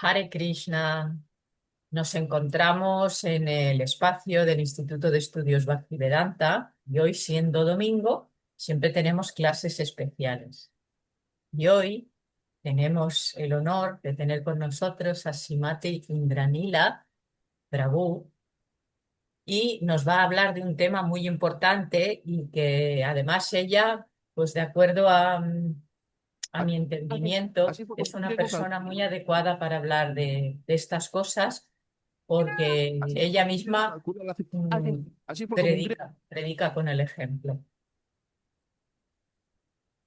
Hare Krishna. Nos encontramos en el espacio del Instituto de Estudios Bhaktivedanta y hoy, siendo domingo, siempre tenemos clases especiales. Y hoy tenemos el honor de tener con nosotros a Simati Indranila Prabhu y nos va a hablar de un tema muy importante y que además ella, pues de acuerdo a mi entendimiento, es una persona muy adecuada para hablar de estas cosas porque ella misma predica con el ejemplo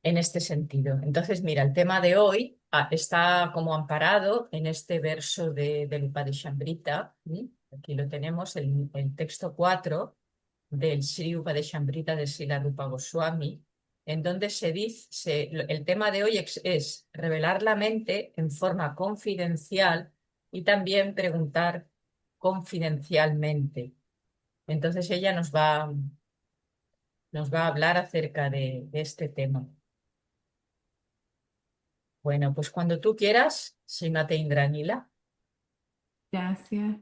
en este sentido. Entonces, mira, el tema de hoy está como amparado en este verso del Upadeshambrita. ¿Sí? Aquí lo tenemos, el texto 4 del Sri Upadeshambrita de Srila Rupa Goswami, en donde se dice, el tema de hoy es revelar la mente en forma confidencial y también preguntar confidencialmente. Entonces ella nos va a hablar acerca de este tema. Bueno, pues cuando tú quieras, Srimati Indranila. Gracias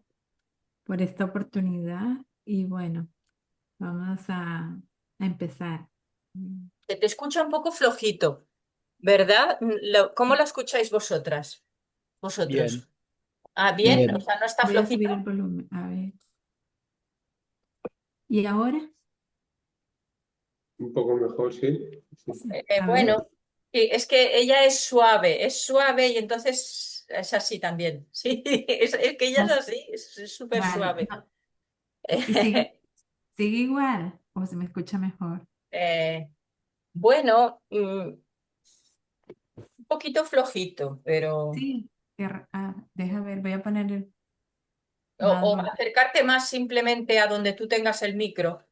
por esta oportunidad y bueno, vamos a empezar. Te escucha un poco flojito, ¿verdad? ¿Cómo lo escucháis vosotras? Bien, Vosotros. Ah, bien, o bien. sea, no está Voy a subir el flojito. volumen, a ver. ¿Y ahora? Un poco mejor, sí. Sí. A ver. Bueno, sí, es que ella es suave y entonces es así también. Sí, es que ella es Más, así, es súper vale. suave. No, ¿y sigue igual o se me escucha mejor? Eh, bueno, un poquito flojito, pero... Sí. Deja ver, voy a poner O más volumen. acercarte más simplemente a donde tú tengas el micro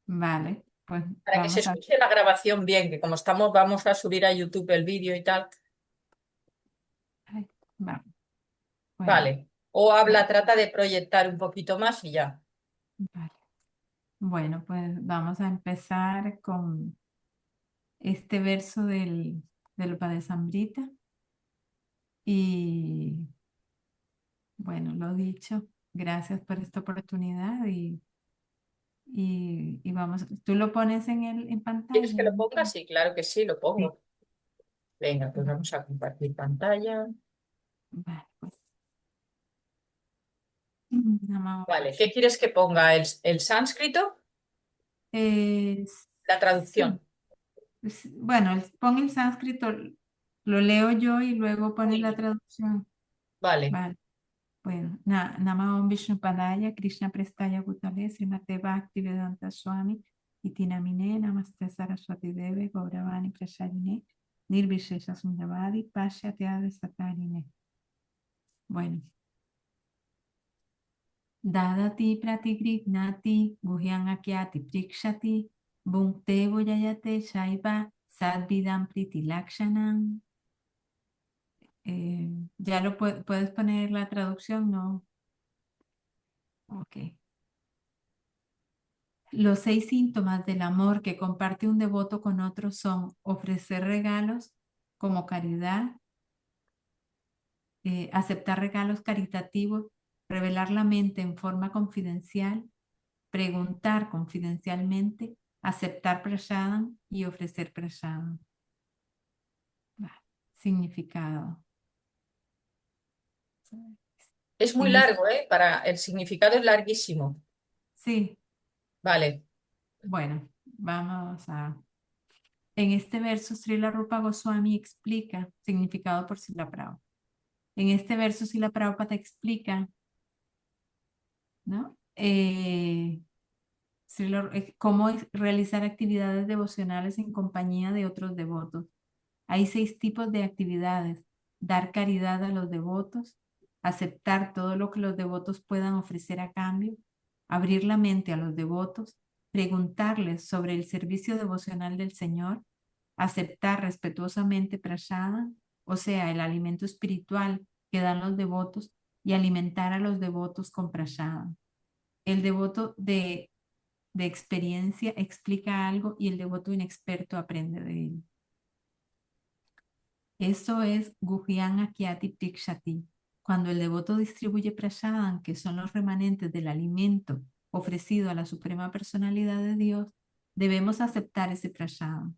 Vale, pues para que se vamos a... escuche la grabación bien, que como estamos, vamos a subir a YouTube el vídeo y tal. Ay, vamos. Bueno, Vale. O habla, vale, trata de proyectar un poquito más y ya. vale. Bueno, pues vamos a empezar con este verso del Upadesambrita. Y bueno, lo dicho, gracias por esta oportunidad y vamos, tú lo pones en ¿Quieres pantalla. que lo ponga? Sí, claro que sí, lo Sí, pongo. Venga, pues vamos a compartir pantalla. vale, pues. Namo Vale, ¿qué Buddhaya. quieres que ponga? ¿El sánscrito? La traducción. Sí, bueno, pon el sánscrito, lo leo yo y luego pones la Sí. traducción. Vale. Vale, bueno, Namo Vishnupadaya, Krishna Prestaya Bhutale, Srimate Bhaktivedanta Swami, Itinamine, Namaste Saraswati Deve, Gauravani Prasarine, Nirvishesha Sunyavadi, Pashyatya Satarine. Bueno, Dadati Pratigrignati, Guhyang Akyati Prikshati, Bhukte Voyayate Shaiva, Sadvidam Priti Lakshanam. ¿Ya lo puedes poner la traducción? No. Ok. Los 6 síntomas del amor que comparte un devoto con otro son ofrecer regalos como caridad, aceptar regalos caritativos, revelar la mente en forma confidencial, preguntar confidencialmente, aceptar prasadam y ofrecer prasadam. Significado. Es muy En largo, ¿eh? El significado es larguísimo. sí, Vale. bueno, vamos a... En este verso, Srila Rupa Goswami explica, significado por Srila Prabhupada. En este verso, Srila Prabhupada explica, ¿no? Cómo realizar actividades devocionales en compañía de otros devotos. Hay 6 tipos de actividades: dar caridad a los devotos, aceptar todo lo que los devotos puedan ofrecer a cambio, abrir la mente a los devotos, preguntarles sobre el servicio devocional del Señor, aceptar respetuosamente prasada, o sea, el alimento espiritual que dan los devotos, y alimentar a los devotos con prasada. El devoto de experiencia explica algo y el devoto inexperto aprende de él. Eso es Guhyang Akyati Prikshati. Cuando el devoto distribuye prasadam, que son los remanentes del alimento ofrecido a la Suprema Personalidad de Dios, debemos aceptar ese prasadam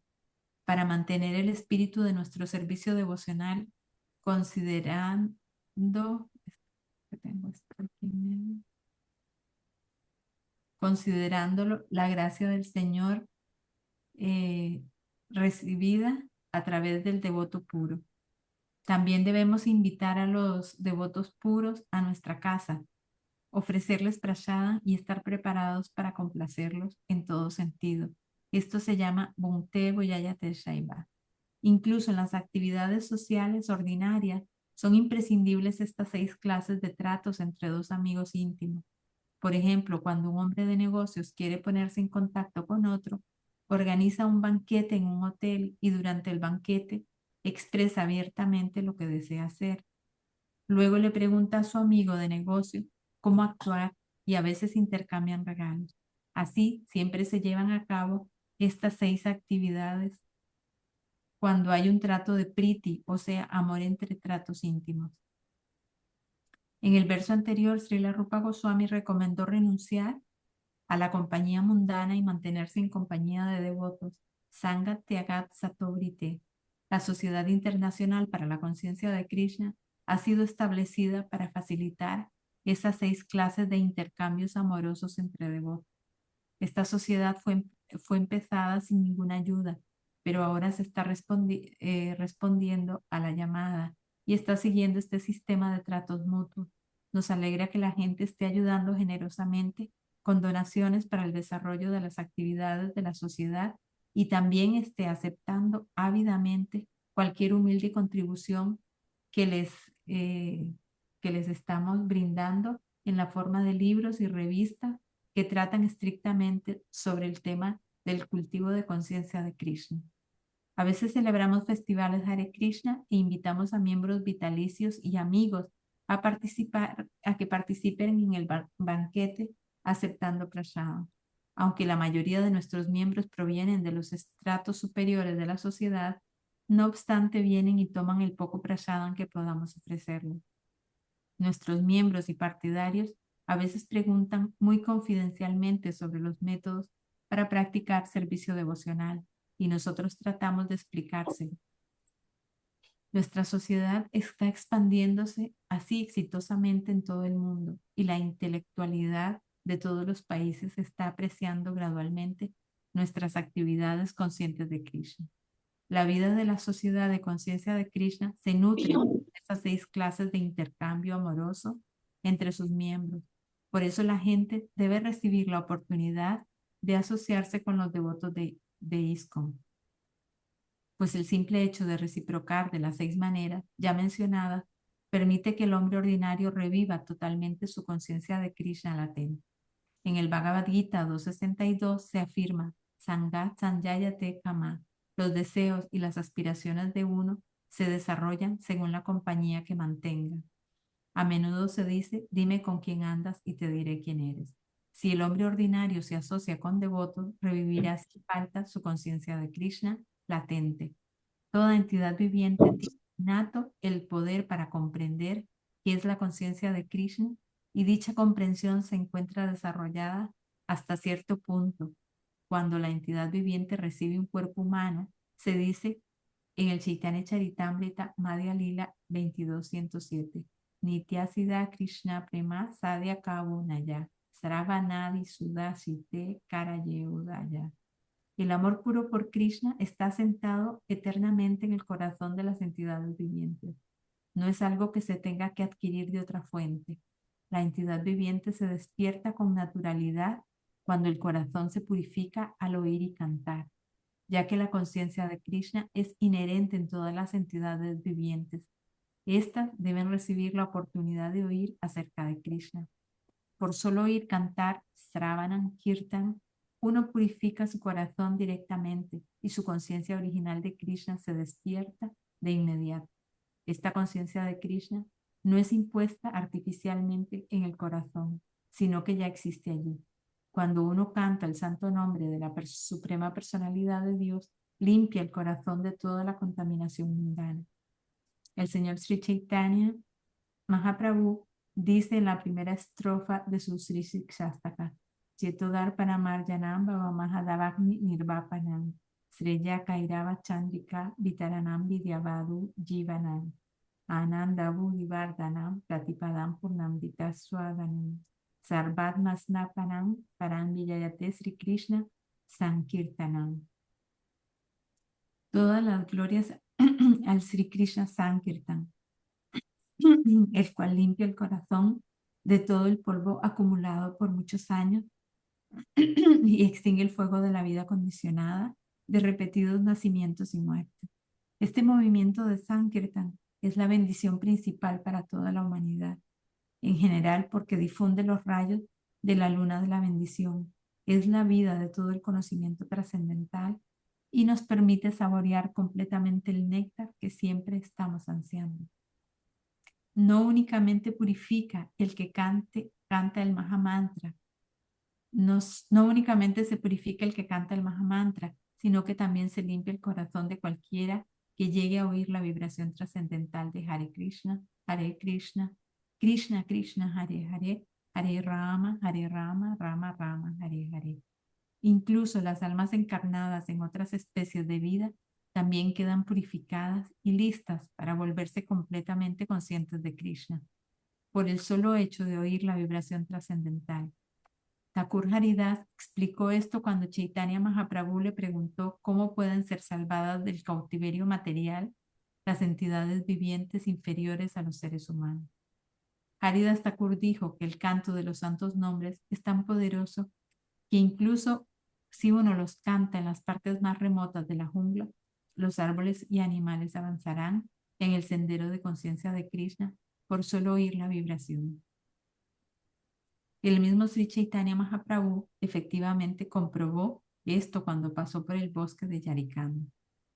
para mantener el espíritu de nuestro servicio devocional, considerando, considerándolo la gracia del Señor recibida a través del devoto puro. También debemos invitar a los devotos puros a nuestra casa, ofrecerles prashadam y estar preparados para complacerlos en todo sentido. Esto se llama Bhunte Boyayate Shaiva. Incluso en las actividades sociales ordinarias son imprescindibles estas 6 clases de tratos entre dos amigos íntimos. Por ejemplo, cuando un hombre de negocios quiere ponerse en contacto con otro, organiza un banquete en un hotel y durante el banquete expresa abiertamente lo que desea hacer. Luego le pregunta a su amigo de negocio cómo actuar y a veces intercambian regalos. Así siempre se llevan a cabo estas 6 actividades cuando hay un trato de priti, o sea, amor entre tratos íntimos. En el verso anterior, Srila Rupa Goswami recomendó renunciar a la compañía mundana y mantenerse en compañía de devotos. Sangha Tyagat Satovrite. La Sociedad Internacional para la Conciencia de Krishna ha sido establecida para facilitar esas 6 clases de intercambios amorosos entre devotos. Esta sociedad fue empezada sin ninguna ayuda, pero ahora se está respondiendo a la llamada y está siguiendo este sistema de tratos mutuos. Nos alegra que la gente esté ayudando generosamente con donaciones para el desarrollo de las actividades de la sociedad y también esté aceptando ávidamente cualquier humilde contribución que les estamos brindando en la forma de libros y revistas que tratan estrictamente sobre el tema del cultivo de conciencia de Krishna. A veces celebramos festivales Hare Krishna e invitamos a miembros vitalicios y amigos a que participen en el banquete aceptando prasadam. Aunque la mayoría de nuestros miembros provienen de los estratos superiores de la sociedad, no obstante vienen y toman el poco prasadam que podamos ofrecerles. Nuestros miembros y partidarios a veces preguntan muy confidencialmente sobre los métodos para practicar servicio devocional y nosotros tratamos de explicárselo. Nuestra sociedad está expandiéndose así exitosamente en todo el mundo y la intelectualidad de todos los países está apreciando gradualmente nuestras actividades conscientes de Krishna. La vida de la sociedad de conciencia de Krishna se nutre de esas 6 clases de intercambio amoroso entre sus miembros. Por eso la gente debe recibir la oportunidad de asociarse con los devotos de ISKCON. Pues el simple hecho de reciprocar de las 6 maneras ya mencionadas permite que el hombre ordinario reviva totalmente su conciencia de Krishna latente. En el Bhagavad Gita 2.62 se afirma Sangat Sanjayate Kama. Los deseos y las aspiraciones de uno se desarrollan según la compañía que mantenga. A menudo se dice, dime con quién andas y te diré quién eres. Si el hombre ordinario se asocia con devotos, revivirá sin falta su conciencia de Krishna latente. Toda entidad viviente tiene innato el poder para comprender qué es la conciencia de Krishna y dicha comprensión se encuentra desarrollada hasta cierto punto. Cuando la entidad viviente recibe un cuerpo humano, se dice en el Chaitanya Charitamrita Madhya Lila 22.107, Nityasida Krishna Prema Sadhya Kavunaya, Sravanadi Sudashite Karayeudaya. El amor puro por Krishna está sentado eternamente en el corazón de las entidades vivientes. No es algo que se tenga que adquirir de otra fuente. La entidad viviente se despierta con naturalidad cuando el corazón se purifica al oír y cantar, ya que la conciencia de Krishna es inherente en todas las entidades vivientes. Estas deben recibir la oportunidad de oír acerca de Krishna. Por solo oír cantar Sravanam Kirtan, uno purifica su corazón directamente y su conciencia original de Krishna se despierta de inmediato. Esta conciencia de Krishna no es impuesta artificialmente en el corazón, sino que ya existe allí. Cuando uno canta el santo nombre de la suprema personalidad de Dios, limpia el corazón de toda la contaminación mundana. El Señor Sri Chaitanya Mahaprabhu dice en la primera estrofa de su Sri Shastaka: Chetodar Panamar Janam Baba Mahadavagni Nirvapanam Sreya Kairava Chandrika Vitaranam Vidyavadu Jivanam Anandavu Vivardhanam Pratipadam Purnamdita Swadanam Sarvat Masnapanam Param Vijayate Sri Krishna Sankirtanam. Todas las glorias al Sri Krishna Sankirtan, el cual limpia el corazón de todo el polvo acumulado por muchos años y extingue el fuego de la vida condicionada de repetidos nacimientos y muertes. Este movimiento de Sankirtan es la bendición principal para toda la humanidad, en general porque difunde los rayos de la luna de la bendición, es la vida de todo el conocimiento trascendental y nos permite saborear completamente el néctar que siempre estamos ansiando. No únicamente purifica el que canta el Mahamantra, no únicamente se purifica el que canta el Mahamantra, sino que también se limpia el corazón de cualquiera que llegue a oír la vibración trascendental de Hare Krishna, Krishna Krishna, Hare Hare, Hare Rama, Rama Rama, Hare Hare. Incluso las almas encarnadas en otras especies de vida también quedan purificadas y listas para volverse completamente conscientes de Krishna, por el solo hecho de oír la vibración trascendental. Thakur Haridas explicó esto cuando Chaitanya Mahaprabhu le preguntó cómo pueden ser salvadas del cautiverio material las entidades vivientes inferiores a los seres humanos. Haridas Thakur dijo que el canto de los santos nombres es tan poderoso que incluso si uno los canta en las partes más remotas de la jungla, los árboles y animales avanzarán en el sendero de conciencia de Krishna por solo oír la vibración. El mismo Sri Chaitanya Mahaprabhu efectivamente comprobó esto cuando pasó por el bosque de Yarikanda.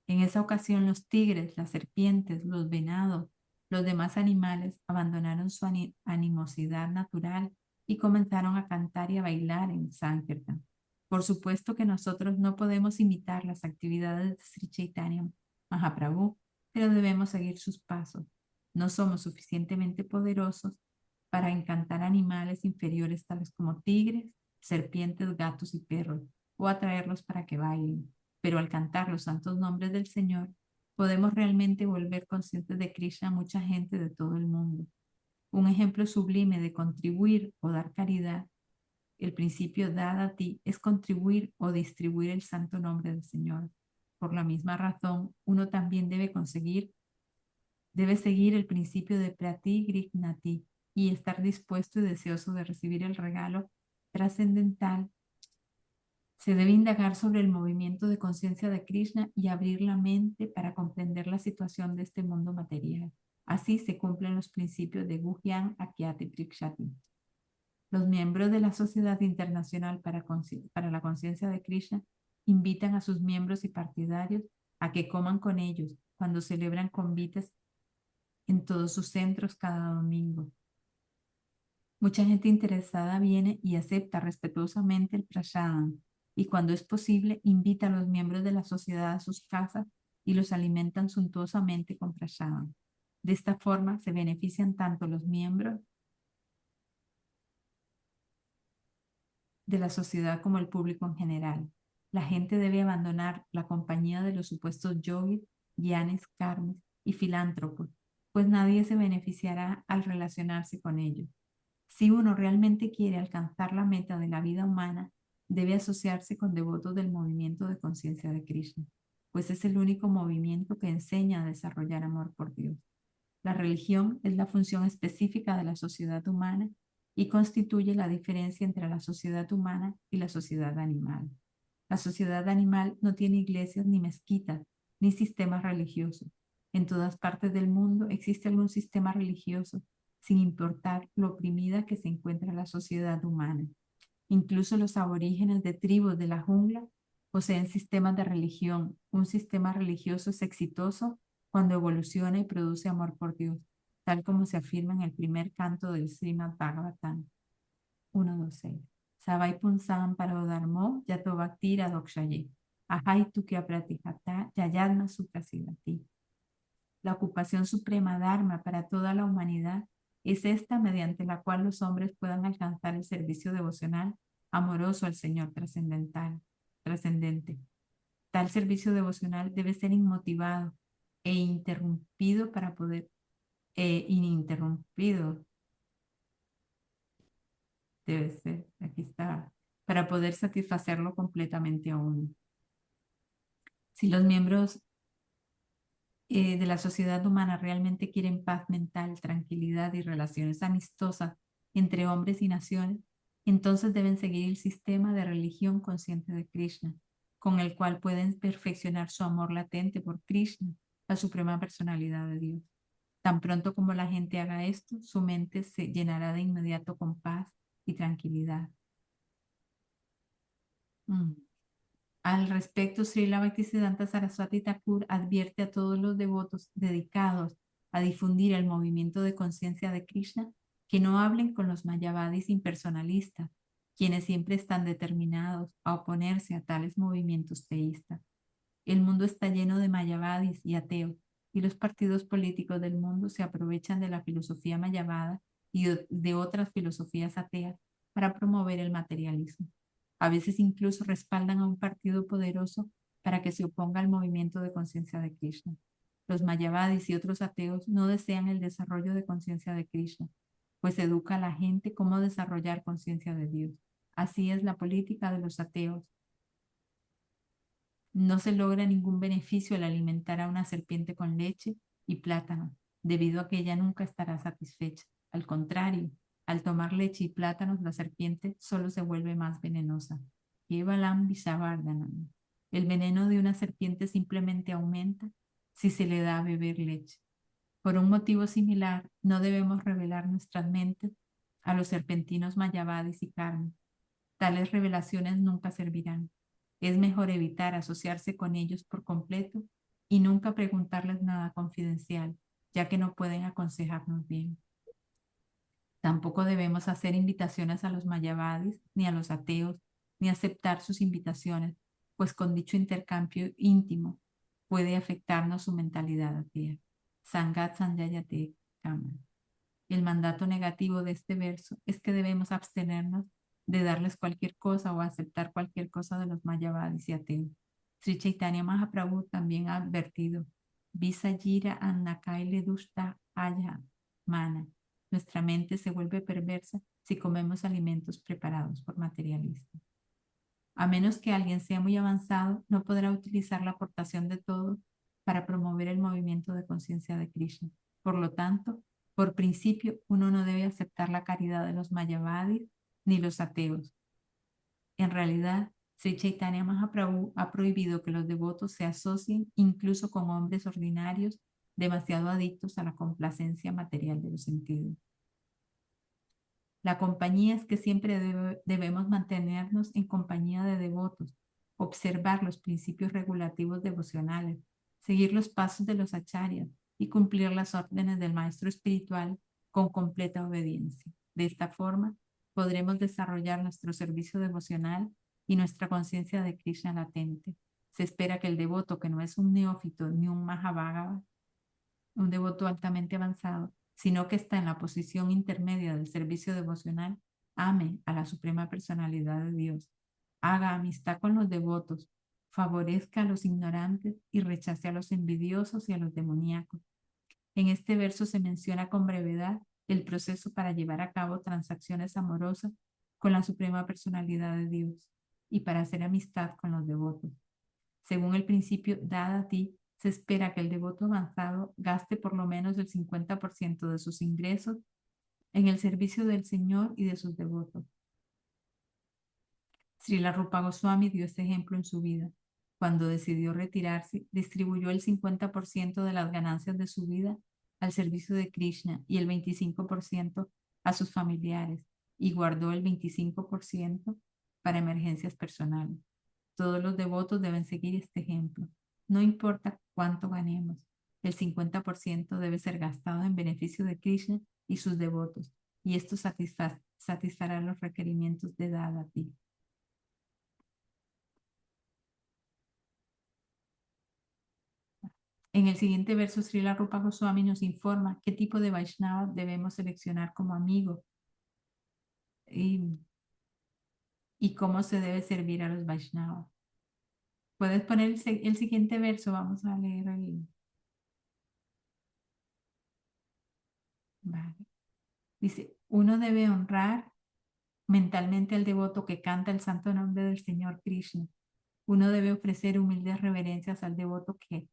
En esa ocasión los tigres, las serpientes, los venados, los demás animales abandonaron su animosidad natural y comenzaron a cantar y a bailar en Sankirtan. Por supuesto que nosotros no podemos imitar las actividades de Sri Chaitanya Mahaprabhu, pero debemos seguir sus pasos. No somos suficientemente poderosos para encantar animales inferiores tales como tigres, serpientes, gatos y perros, o atraerlos para que bailen. Pero al cantar los santos nombres del Señor, podemos realmente volver conscientes de Krishna a mucha gente de todo el mundo. Un ejemplo sublime de contribuir o dar caridad, el principio dad a ti, es contribuir o distribuir el santo nombre del Señor. Por la misma razón, uno también debe seguir el principio de prati grignati y estar dispuesto y deseoso de recibir el regalo trascendental. Se debe indagar sobre el movimiento de conciencia de Krishna y abrir la mente para comprender la situación de este mundo material. Así se cumplen los principios de Guhyan Akyati Prikshati. Los miembros de la Sociedad Internacional para la Conciencia de Krishna invitan a sus miembros y partidarios a que coman con ellos cuando celebran convites en todos sus centros cada domingo. Mucha gente interesada viene y acepta respetuosamente el prasadam, y cuando es posible invita a los miembros de la sociedad a sus casas y los alimentan suntuosamente con prasadam. De esta forma se benefician tanto los miembros de la sociedad como el público en general. La gente debe abandonar la compañía de los supuestos yogis, gyanis, karmis y filántropos, pues nadie se beneficiará al relacionarse con ellos. Si uno realmente quiere alcanzar la meta de la vida humana, debe asociarse con devotos del movimiento de conciencia de Krishna, pues es el único movimiento que enseña a desarrollar amor por Dios. La religión es la función específica de la sociedad humana y constituye la diferencia entre la sociedad humana y la sociedad animal. La sociedad animal no tiene iglesias ni mezquitas, ni sistemas religiosos. En todas partes del mundo existe algún sistema religioso, sin importar lo oprimida que se encuentra la sociedad humana. Incluso los aborígenes de tribus de la jungla poseen sistemas de religión. Un sistema religioso es exitoso cuando evoluciona y produce amor por Dios, tal como se afirma en el primer canto del Srimad Bhagavatam 1.2.6. Savai punsam parodharmo yato bhaktira dokshaye. Ahai tu kya pratihata yayadma suprasidati. La ocupación suprema dharma para toda la humanidad Es esta mediante la cual los hombres puedan alcanzar el servicio devocional amoroso al Señor trascendente. Tal servicio devocional debe ser inmotivado e interrumpido para poder, ininterrumpido, debe ser, aquí está, para poder satisfacerlo completamente a uno. Si los miembros de la sociedad humana realmente quieren paz mental, tranquilidad y relaciones amistosas entre hombres y naciones, entonces deben seguir el sistema de religión consciente de Krishna, con el cual pueden perfeccionar su amor latente por Krishna, la suprema personalidad de Dios. Tan pronto como la gente haga esto, su mente se llenará de inmediato con paz y tranquilidad. Al respecto, Srila Bhaktisiddhanta Saraswati Thakur advierte a todos los devotos dedicados a difundir el movimiento de conciencia de Krishna que no hablen con los mayavadis impersonalistas, quienes siempre están determinados a oponerse a tales movimientos teístas. El mundo está lleno de mayavadis y ateos, y los partidos políticos del mundo se aprovechan de la filosofía mayavada y de otras filosofías ateas para promover el materialismo. A veces incluso respaldan a un partido poderoso para que se oponga al movimiento de conciencia de Krishna. Los mayavadis y otros ateos no desean el desarrollo de conciencia de Krishna, pues educa a la gente cómo desarrollar conciencia de Dios. Así es la política de los ateos. No se logra ningún beneficio al alimentar a una serpiente con leche y plátano, debido a que ella nunca estará satisfecha. Al contrario, al tomar leche y plátanos, la serpiente solo se vuelve más venenosa. Kevalam Visavardhanam. El veneno de una serpiente simplemente aumenta si se le da a beber leche. Por un motivo similar, no debemos revelar nuestras mentes a los serpentinos mayavadis y karma. Tales revelaciones nunca servirán. Es mejor evitar asociarse con ellos por completo y nunca preguntarles nada confidencial, ya que no pueden aconsejarnos bien. Tampoco debemos hacer invitaciones a los mayavadis, ni a los ateos, ni aceptar sus invitaciones, pues con dicho intercambio íntimo puede afectarnos su mentalidad atea. Sangat Sanjayate Kama. El mandato negativo de este verso es que debemos abstenernos de darles cualquier cosa o aceptar cualquier cosa de los mayavadis y ateos. Sri Chaitanya Mahaprabhu también ha advertido, Visayira Annakaile Dushta Aya Mana. Nuestra mente se vuelve perversa si comemos alimentos preparados por materialistas. A menos que alguien sea muy avanzado, no podrá utilizar la aportación de todos para promover el movimiento de conciencia de Krishna. Por lo tanto, por principio, uno no debe aceptar la caridad de los mayavadis ni los ateos. En realidad, Sri Chaitanya Mahaprabhu ha prohibido que los devotos se asocien incluso con hombres ordinarios demasiado adictos a la complacencia material de los sentidos. La compañía es que siempre debemos mantenernos en compañía de devotos, observar los principios regulativos devocionales, seguir los pasos de los acharyas y cumplir las órdenes del maestro espiritual con completa obediencia. De esta forma, podremos desarrollar nuestro servicio devocional y nuestra conciencia de Krishna latente. Se espera que el devoto, que no es un neófito ni un Mahabhagava, un devoto altamente avanzado, sino que está en la posición intermedia del servicio devocional, ame a la Suprema Personalidad de Dios, haga amistad con los devotos, favorezca a los ignorantes y rechace a los envidiosos y a los demoníacos. En este verso se menciona con brevedad el proceso para llevar a cabo transacciones amorosas con la Suprema Personalidad de Dios y para hacer amistad con los devotos. Según el principio dada a ti, se espera que el devoto avanzado gaste por lo menos el 50% de sus ingresos en el servicio del Señor y de sus devotos. Srila Rupa Goswami dio este ejemplo en su vida. Cuando decidió retirarse, distribuyó el 50% de las ganancias de su vida al servicio de Krishna y el 25% a sus familiares y guardó el 25% para emergencias personales. Todos los devotos deben seguir este ejemplo. No importa cuánto ganemos, el 50% debe ser gastado en beneficio de Krishna y sus devotos, y esto satisfará los requerimientos de Dadati. En el siguiente verso, Srila Rupa Goswami nos informa qué tipo de Vaishnava debemos seleccionar como amigo y cómo se debe servir a los Vaishnavas. Puedes poner el siguiente verso, vamos a leer el... Vale. Dice, uno debe honrar mentalmente al devoto que canta el santo nombre del Señor Krishna. Uno debe ofrecer humildes reverencias al devoto que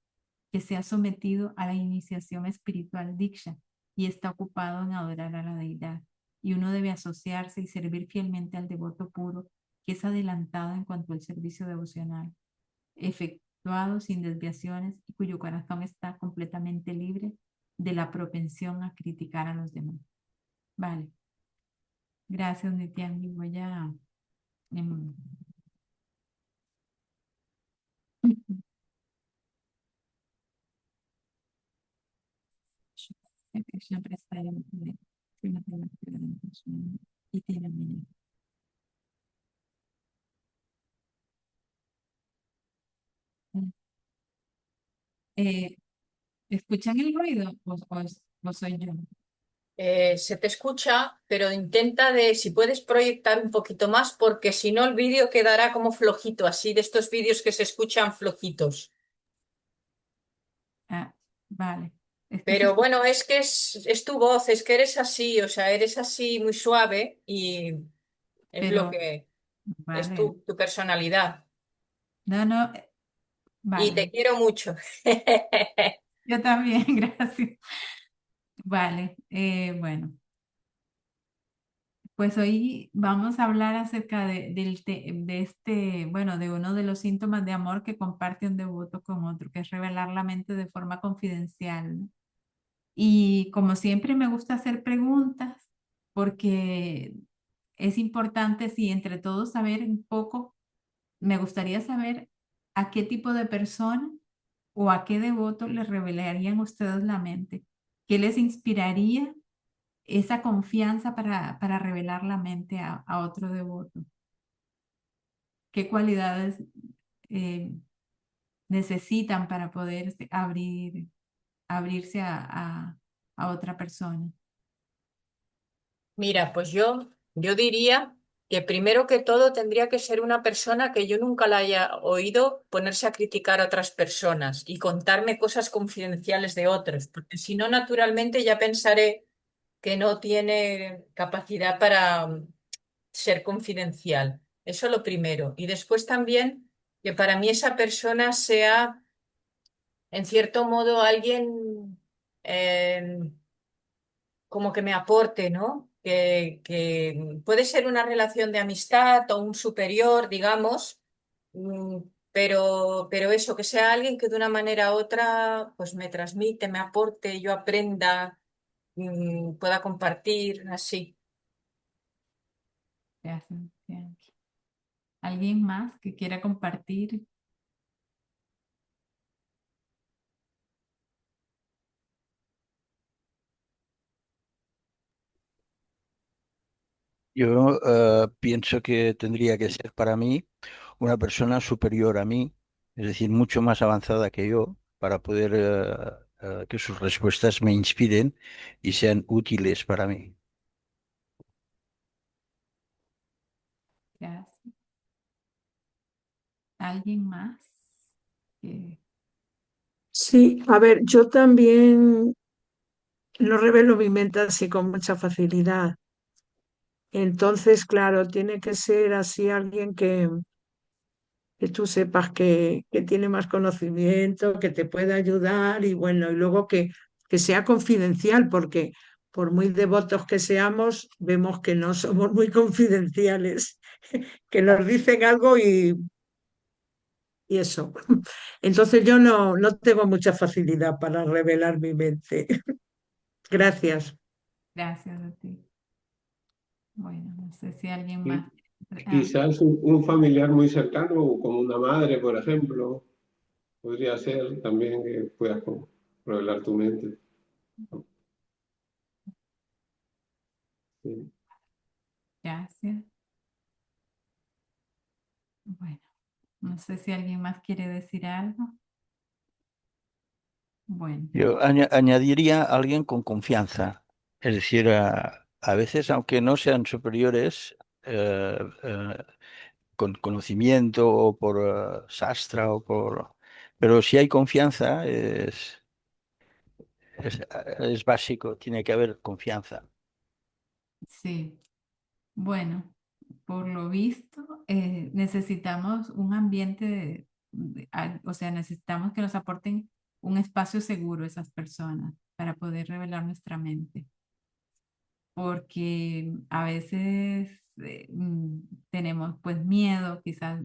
se ha sometido a la iniciación espiritual Diksha y está ocupado en adorar a la deidad. Y uno debe asociarse y servir fielmente al devoto puro que es adelantado en cuanto al servicio devocional, efectuado sin desviaciones y cuyo corazón está completamente libre de la propensión a criticar a los demás. Vale. Gracias, Nityangi. Voy a... em, Krishna prestaya y tiene ¿escuchan el ruido o soy yo? Se te escucha, pero intenta si puedes proyectar un poquito más, porque si no el vídeo quedará como flojito, así de estos vídeos que se escuchan flojitos. Ah, vale. Es que se Pero escucha. bueno, es que es tu voz, es que eres así, o sea, eres así muy suave y es lo Pero, que es vale. tu personalidad. No, no, Y te vale. quiero mucho. Yo también, gracias. Vale, bueno. Pues hoy vamos a hablar acerca de este, bueno, de uno de los síntomas de amor que comparte un devoto con otro, que es revelar la mente de forma confidencial, ¿no? Y como siempre me gusta hacer preguntas porque es importante, si entre todos saber un poco, me gustaría saber a qué tipo de persona o a qué devoto les revelarían ustedes la mente, qué les inspiraría esa confianza para revelar la mente a otro devoto, qué cualidades eh, necesitan para poder abrirse a otra persona. Mira, pues yo diría que primero que todo tendría que ser una persona que yo nunca la haya oído ponerse a criticar a otras personas y contarme cosas confidenciales de otros, porque si no, naturalmente ya pensaré que no tiene capacidad para ser confidencial. Eso lo primero. Y después también que para mí esa persona sea, en cierto modo, alguien eh, como que me aporte, ¿no? Que puede ser una relación de amistad o un superior, digamos, mm, pero eso, que sea alguien que de una manera u otra, pues me transmite, me aporte, yo aprenda, pueda compartir, así. Gracias, Bianchi. ¿Alguien más que quiera compartir? Yo pienso que tendría que ser para mí una persona superior a mí, es decir, mucho más avanzada que yo, para poder que sus respuestas me inspiren y sean útiles para mí. Gracias. ¿Alguien más? Que- Sí, a ver, yo también no revelo mi mente así con mucha facilidad. Entonces, claro, tiene que ser así alguien que tú sepas que tiene más conocimiento, que te puede ayudar y bueno, y luego que sea confidencial, porque por muy devotos que seamos, vemos que no somos muy confidenciales, que nos dicen algo y eso. Entonces yo no tengo mucha facilidad para revelar mi mente. Gracias. Gracias a ti. Bueno, no sé si alguien Y más. Ah, quizás un familiar muy cercano, como una madre, por ejemplo, podría ser también que puedas revelar tu mente. Sí. gracias. Bueno, no sé si alguien más quiere decir algo. Bueno, Yo añadiría a alguien con confianza. Es decir, a veces, aunque no sean superiores, con conocimiento o por sastra o por... Pero si hay confianza, es básico, tiene que haber confianza. sí. Bueno, por lo visto, necesitamos un ambiente, o sea, necesitamos que nos aporten un espacio seguro esas personas para poder revelar nuestra mente. Porque a veces tenemos pues miedo, quizás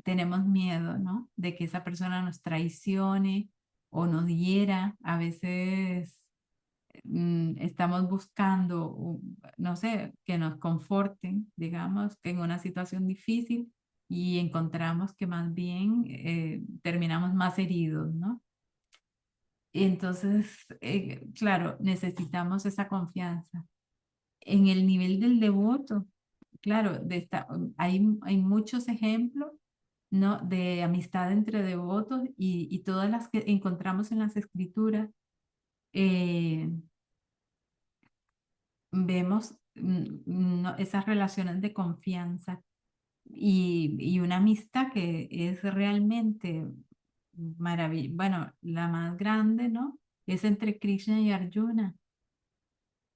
tenemos miedo, ¿no? De que esa persona nos traicione o nos hiera. A veces estamos buscando, no sé, que nos conforten, digamos, que en una situación difícil y encontramos que más bien terminamos más heridos, ¿no? Entonces, claro, necesitamos esa confianza. En el nivel del devoto, claro, hay muchos ejemplos, ¿no? De amistad entre devotos y todas las que encontramos en las escrituras. eh, Vemos esas relaciones de confianza y una amistad que es realmente maravillosa. Bueno, la más grande, ¿no? Es entre Krishna y Arjuna,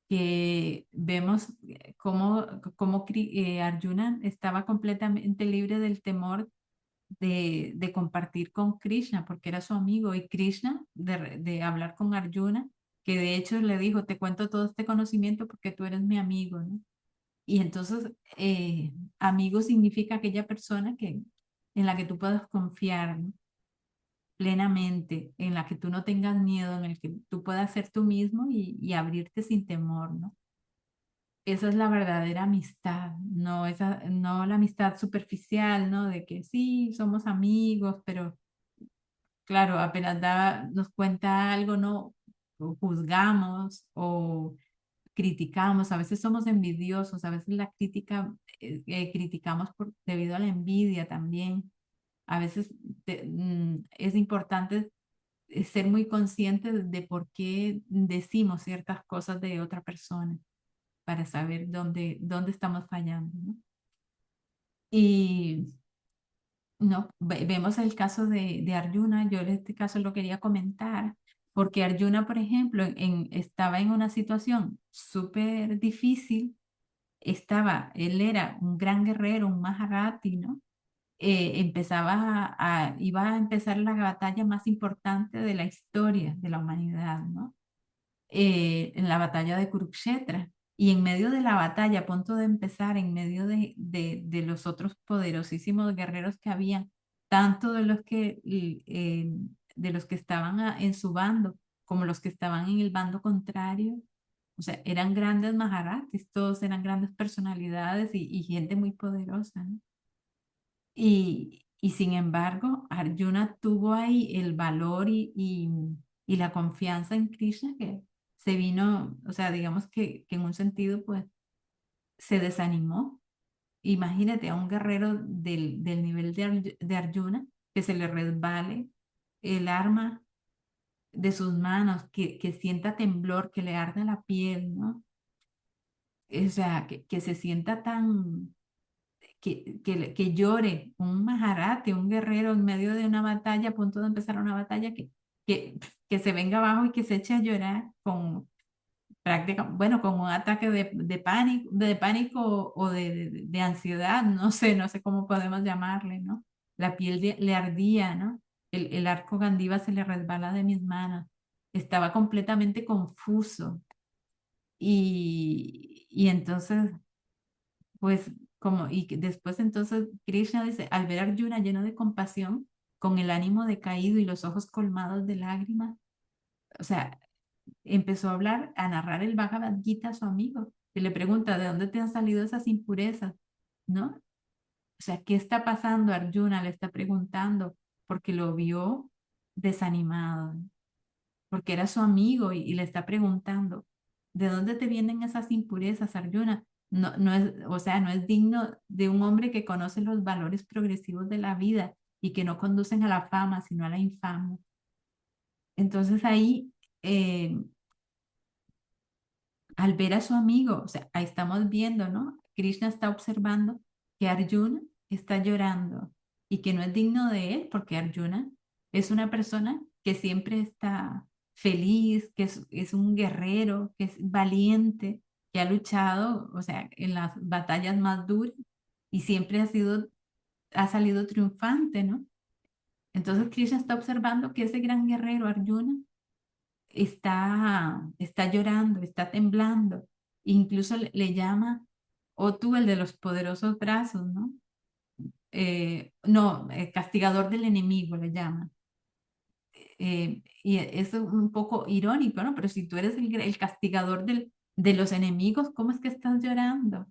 que vemos cómo Arjuna estaba completamente libre del temor de compartir con Krishna, porque era su amigo, y Krishna de hablar con Arjuna, que de hecho le dijo, te cuento todo este conocimiento porque tú eres mi amigo, ¿no? Y entonces, amigo significa aquella persona en la que tú puedas confiar, ¿no? Plenamente, en la que tú no tengas miedo, en el que tú puedas ser tú mismo y abrirte sin temor, ¿no? Esa es la verdadera amistad, no la amistad superficial, ¿no? De que sí, somos amigos, pero claro, apenas nos cuenta algo, ¿no? O juzgamos o criticamos, a veces somos envidiosos, a veces la crítica, criticamos debido a la envidia también. A veces es importante ser muy consciente de por qué decimos ciertas cosas de otra persona para saber dónde estamos fallando, ¿no? Y no, vemos el caso de Arjuna, yo en este caso lo quería comentar, porque Arjuna, por ejemplo, estaba en una situación súper difícil, él era un gran guerrero, un Maharati, ¿no? Iba a empezar la batalla más importante de la historia de la humanidad, ¿no? En la batalla de Kurukshetra. Y en medio de la batalla, a punto de empezar, en medio de los otros poderosísimos guerreros que habían, tanto de los que estaban en su bando, como los que estaban en el bando contrario, o sea, eran grandes Maharatis, todos eran grandes personalidades y gente muy poderosa, ¿no? Y sin embargo, Arjuna tuvo ahí el valor y la confianza en Krishna que se vino, o sea, digamos que en un sentido, pues, se desanimó. Imagínate a un guerrero del nivel de Arjuna que se le resbale el arma de sus manos, que sienta temblor, que le arde la piel, ¿no? O sea, que se sienta que llore un Maharati, un guerrero en medio de una batalla, a punto de empezar una batalla, que se venga abajo y que se eche a llorar bueno, con un ataque de pánico o de ansiedad, no sé cómo podemos llamarle, ¿no? La piel le ardía, ¿no? El arco Gandiva se le resbala de mis manos. Estaba completamente confuso. Y entonces pues después entonces Krishna dice, al ver a Arjuna lleno de compasión, con el ánimo decaído y los ojos colmados de lágrimas, o sea, empezó a hablar, a narrar el Bhagavad Gita a su amigo, y le pregunta, ¿de dónde te han salido esas impurezas? ¿No? O sea, ¿qué está pasando? Arjuna le está preguntando, porque lo vio desanimado, ¿no? Porque era su amigo y le está preguntando, ¿de dónde te vienen esas impurezas, Arjuna? No es, o sea, no es digno de un hombre que conoce los valores progresivos de la vida y que no conducen a la fama, sino a la infamia. Entonces ahí, al ver a su amigo, o sea, ahí estamos viendo, ¿no? Krishna está observando que Arjuna está llorando y que no es digno de él, porque Arjuna es una persona que siempre está feliz, que es un guerrero, que es valiente, que ha luchado, o sea, en las batallas más duras y siempre ha salido triunfante, ¿no? Entonces Krishna está observando que ese gran guerrero Arjuna está llorando, está temblando, incluso le llama, o tú el de los poderosos brazos, ¿no? No, castigador del enemigo le llama. Y eso es un poco irónico, ¿no? Pero si tú eres el castigador de los enemigos, ¿cómo es que estás llorando?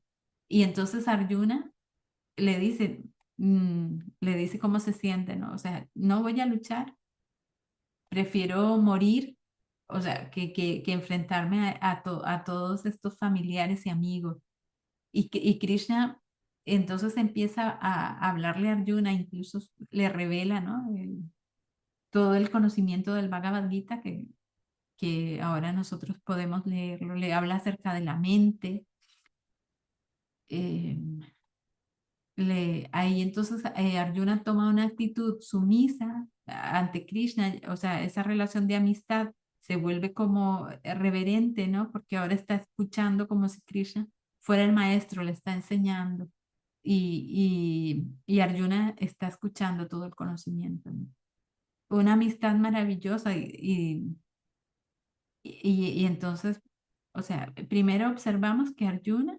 Y entonces Arjuna le dice, le dice cómo se siente, ¿no? O sea, no voy a luchar, prefiero morir, o sea, que enfrentarme a todos estos familiares y amigos. Y Krishna entonces empieza a hablarle a Arjuna, incluso le revela, ¿no? Todo el conocimiento del Bhagavad Gita que ahora nosotros podemos leerlo. Le habla acerca de la mente. eh, Ahí entonces Arjuna toma una actitud sumisa ante Krishna, o sea, esa relación de amistad se vuelve como reverente, ¿no? Porque ahora está escuchando como si Krishna fuera el maestro, le está enseñando y Arjuna está escuchando todo el conocimiento, ¿no? Una amistad maravillosa y entonces, o sea, primero observamos que Arjuna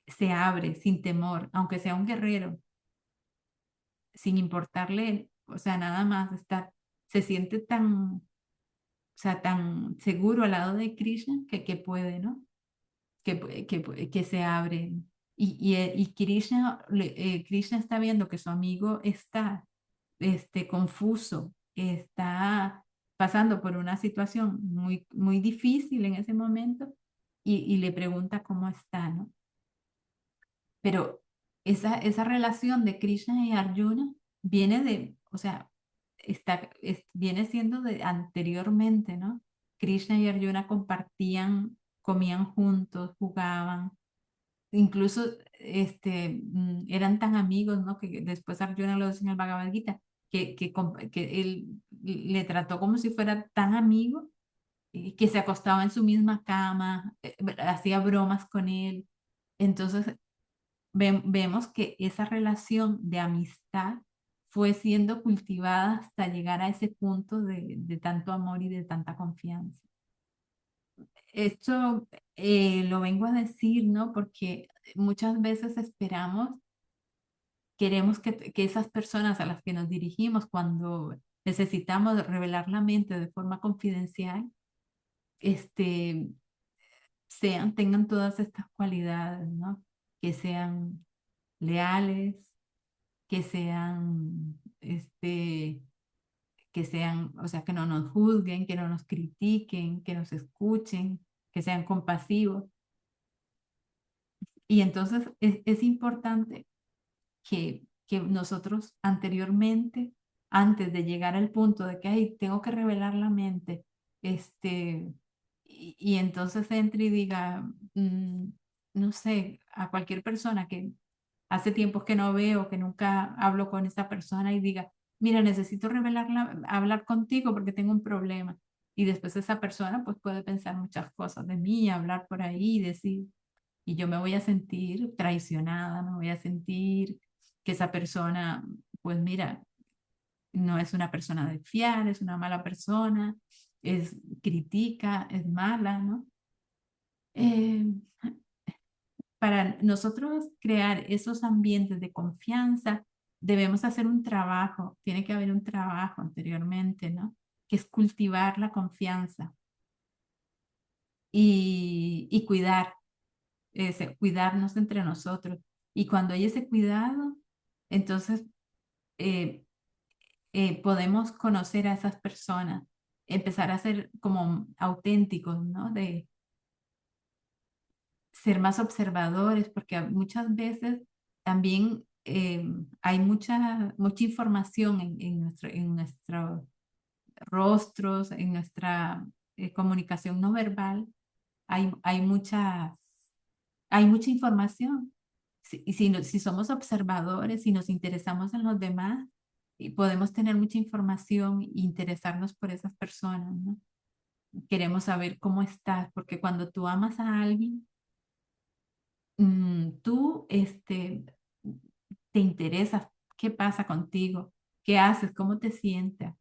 se abre sin temor, aunque sea un guerrero sin importarle, o sea, nada más estar, se siente o sea, tan seguro al lado de Krishna que puede, ¿no? Que se abre. Y Krishna, Krishna está viendo que su amigo está confuso, está pasando por una situación muy difícil en ese momento y le pregunta cómo está, ¿no? Pero esa relación de Krishna y Arjuna viene o sea, viene siendo de anteriormente, ¿no? Krishna y Arjuna compartían, comían juntos, jugaban, incluso eran tan amigos, ¿no? Que después Arjuna lo dice en el Bhagavad Gita, que él le trató como si fuera tan amigo, que se acostaba en su misma cama, hacía bromas con él. Entonces, vemos que esa relación de amistad fue siendo cultivada hasta llegar a ese punto de tanto amor y de tanta confianza. Esto lo vengo a decir, ¿no? Porque muchas veces queremos que esas personas a las que nos dirigimos cuando necesitamos revelar la mente de forma confidencial, este, tengan todas estas cualidades, ¿no? Que sean leales, que sean, o sea, que no nos juzguen, que no nos critiquen, que nos escuchen, que sean compasivos. Y entonces es importante que nosotros anteriormente, antes de llegar al punto de que, ay, tengo que revelar la mente, y entonces entre y diga, no sé, a cualquier persona que hace tiempos que no veo, que nunca hablo con esa persona y diga, mira, necesito hablar contigo porque tengo un problema. Y después esa persona pues puede pensar muchas cosas de mí, hablar por ahí y decir, y yo me voy a sentir traicionada, me voy a sentir que esa persona, pues mira, no es una persona de fiar, es una mala persona, critica, es mala, ¿no? Para nosotros crear esos ambientes de confianza, debemos hacer un trabajo, tiene que haber un trabajo anteriormente, ¿no? Que es cultivar la confianza y cuidarnos entre nosotros. Y cuando hay ese cuidado, entonces eh, podemos conocer a esas personas, empezar a ser como auténticos, ¿no? De ser más observadores, porque muchas veces también hay mucha información en nuestro rostros, en nuestra comunicación no verbal, hay mucha información. Y si somos observadores, si nos interesamos en los demás, y podemos tener mucha información e interesarnos por esas personas, ¿no? Queremos saber cómo estás, porque cuando tú amas a alguien, tú te interesas, qué pasa contigo, qué haces, cómo te sientes.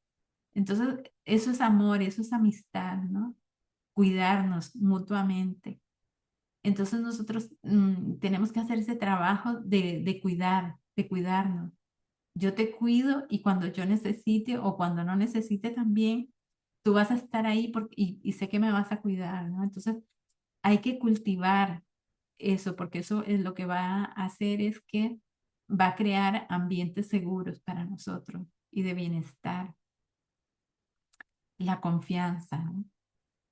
Entonces, eso es amor, eso es amistad, ¿no? Cuidarnos mutuamente. Entonces nosotros tenemos que hacer ese trabajo de cuidarnos. Yo te cuido y cuando yo necesite o cuando no necesite también, tú vas a estar ahí y sé que me vas a cuidar, ¿no? Entonces hay que cultivar eso porque eso es lo que va a hacer es que va a crear ambientes seguros para nosotros y de bienestar, la confianza, ¿no?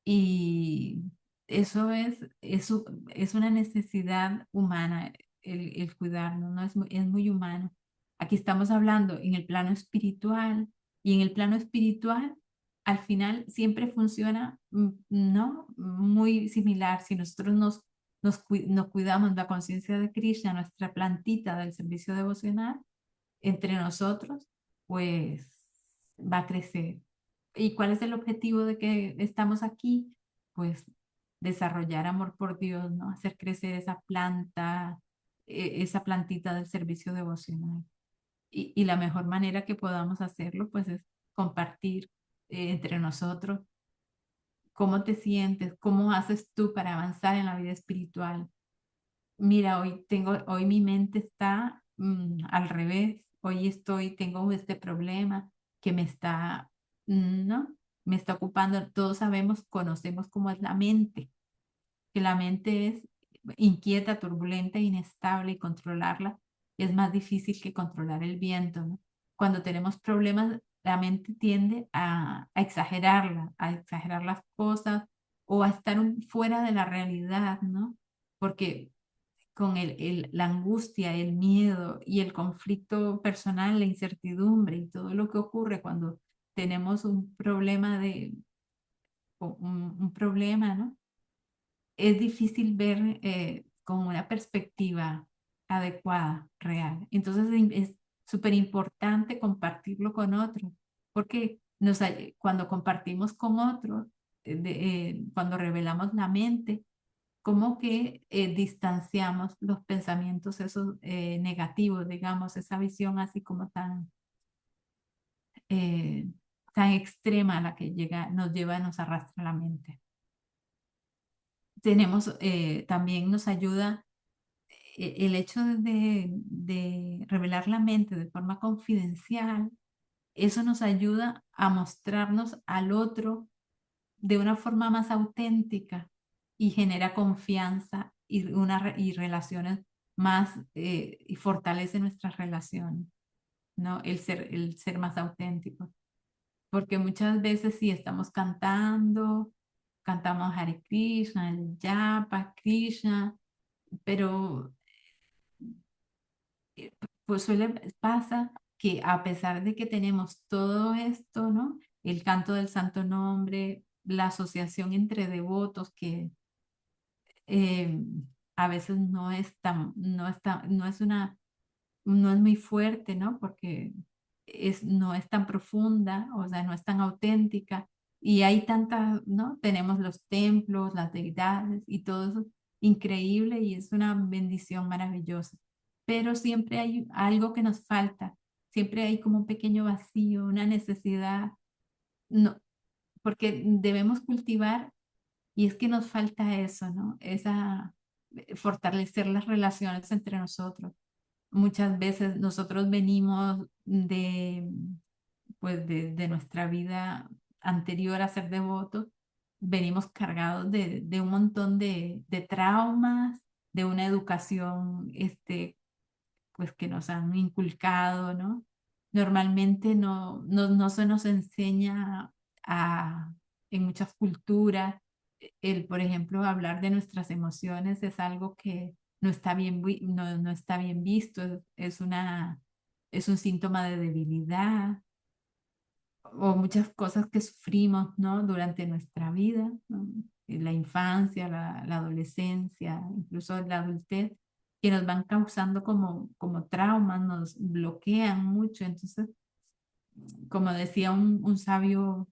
Y es una necesidad humana el cuidarnos, ¿no? Es muy humano. Aquí estamos hablando en el plano espiritual y en el plano espiritual al final siempre funciona, ¿no? Muy similar. Si nosotros nos cuidamos la conciencia de Krishna, nuestra plantita del servicio devocional, entre nosotros, pues va a crecer. ¿Y cuál es el objetivo de que estamos aquí? Pues desarrollar amor por Dios, ¿no? Hacer crecer esa planta, esa plantita del servicio devocional. Y la mejor manera que podamos hacerlo, pues es compartir entre nosotros cómo te sientes, cómo haces tú para avanzar en la vida espiritual. Mira, hoy mi mente está al revés. Tengo este problema que ¿no? Me está ocupando. Todos conocemos cómo es la mente, que la mente es inquieta, turbulenta, inestable y controlarla es más difícil que controlar el viento, ¿no? Cuando tenemos problemas, la mente tiende a exagerarla, a exagerar las cosas o a estar fuera de la realidad, ¿no? Porque con la angustia, el miedo y el conflicto personal, la incertidumbre y todo lo que ocurre cuando tenemos un problema, ¿no? Es difícil ver con una perspectiva adecuada, real. Entonces es súper importante compartirlo con otros, porque cuando compartimos con otros, cuando revelamos la mente, como que distanciamos los pensamientos esos negativos, digamos, esa visión así como eh, tan extrema a la que nos arrastra la mente. También nos ayuda el hecho de revelar la mente de forma confidencial, eso nos ayuda a mostrarnos al otro de una forma más auténtica y genera confianza y relaciones más y fortalece nuestras relaciones, ¿no? El ser más auténtico. Porque muchas veces sí estamos cantamos Hare Krishna, el Japa, Krishna, pero pues pasa que a pesar de que tenemos todo esto, ¿no? El canto del santo nombre, la asociación entre devotos que eh, a veces no es muy fuerte, ¿no? Porque no es tan profunda, o sea, no es tan auténtica. Y hay tantas, ¿no? Tenemos los templos, las deidades y todo eso increíble y es una bendición maravillosa. Pero siempre hay algo que nos falta, siempre hay como un pequeño vacío, una necesidad, no, porque debemos cultivar y es que nos falta eso, ¿no? Fortalecer las relaciones entre nosotros. Muchas veces nosotros venimos de nuestra vida anterior a ser devotos, venimos cargados de un montón de traumas, de una educación pues que nos han inculcado, ¿no? Normalmente no se nos enseña en muchas culturas, por ejemplo, hablar de nuestras emociones es algo que no está bien, no está bien visto, es un síntoma de debilidad. o muchas cosas que sufrimos, ¿no? Durante nuestra vida, ¿no? La infancia, la adolescencia, incluso la adultez, que nos van causando como traumas, nos bloquean mucho. Entonces, como decía un sabio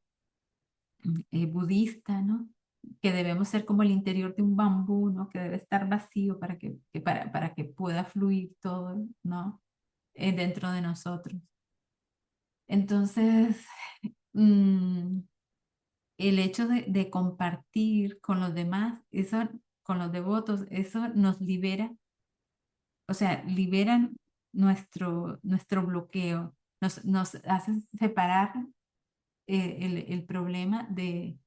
budista, ¿no? Que debemos ser como el interior de un bambú, ¿no? Que debe estar vacío para que pueda fluir todo, ¿no? Dentro de nosotros. Entonces, mm, el hecho de compartir con los demás, eso, con los devotos, eso nos libera, o sea, liberan nuestro bloqueo, nos hace separar el problema de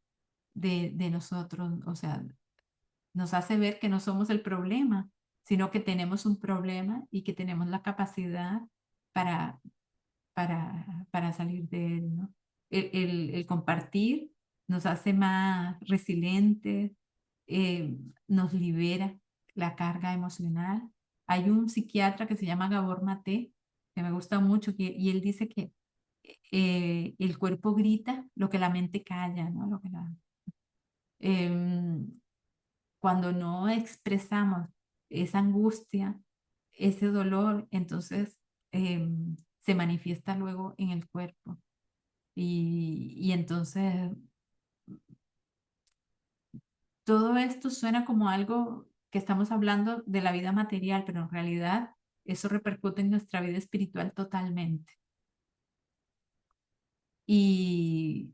nosotros, o sea, nos hace ver que no somos el problema, sino que tenemos un problema y que tenemos la capacidad para, para salir de él, ¿no? El compartir nos hace más resilientes, nos libera la carga emocional. Hay un psiquiatra que se llama Gabor Maté, que me gusta mucho, y él dice que el cuerpo grita lo que la mente calla, ¿no? Em, Cuando no expresamos esa angustia, ese dolor, entonces se manifiesta luego en el cuerpo. Y entonces todo esto suena como algo que estamos hablando de la vida material, pero en realidad eso repercute en nuestra vida espiritual totalmente. Y,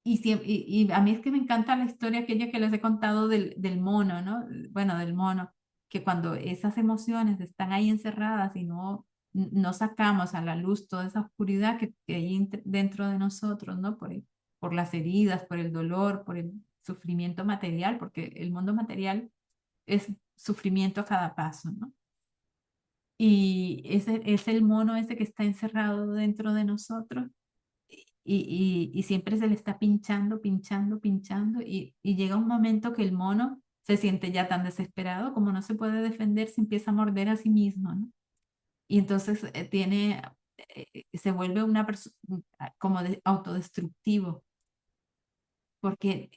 y a mí es que me encanta la historia aquella que les he contado del mono, ¿no? Bueno, del mono, que cuando esas emociones están ahí encerradas y no sacamos a la luz toda esa oscuridad que hay dentro de nosotros, ¿no? Por las heridas, por el dolor, por el sufrimiento material, porque el mundo material es sufrimiento a cada paso, ¿no? Y ese es el mono ese que está encerrado dentro de nosotros y siempre se le está pinchando, pinchando, pinchando y llega un momento que el mono se siente ya tan desesperado como no se puede defender, se empieza a morder a sí mismo, ¿no? Y entonces se vuelve una persona como autodestructivo porque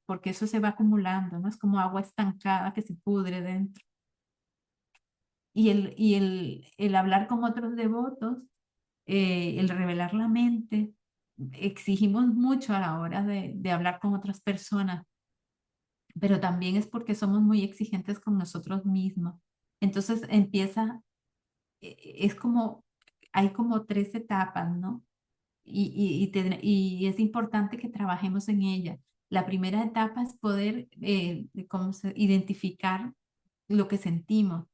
porque eso se va acumulando, ¿no? Es como agua estancada que se pudre dentro. El hablar con otros devotos, el revelar la mente, exigimos mucho a la hora de hablar con otras personas, pero también es porque somos muy exigentes con nosotros mismos. Entonces es como, hay como tres etapas, ¿no? Y es importante que trabajemos en ella. La primera etapa es poder identificar lo que sentimos,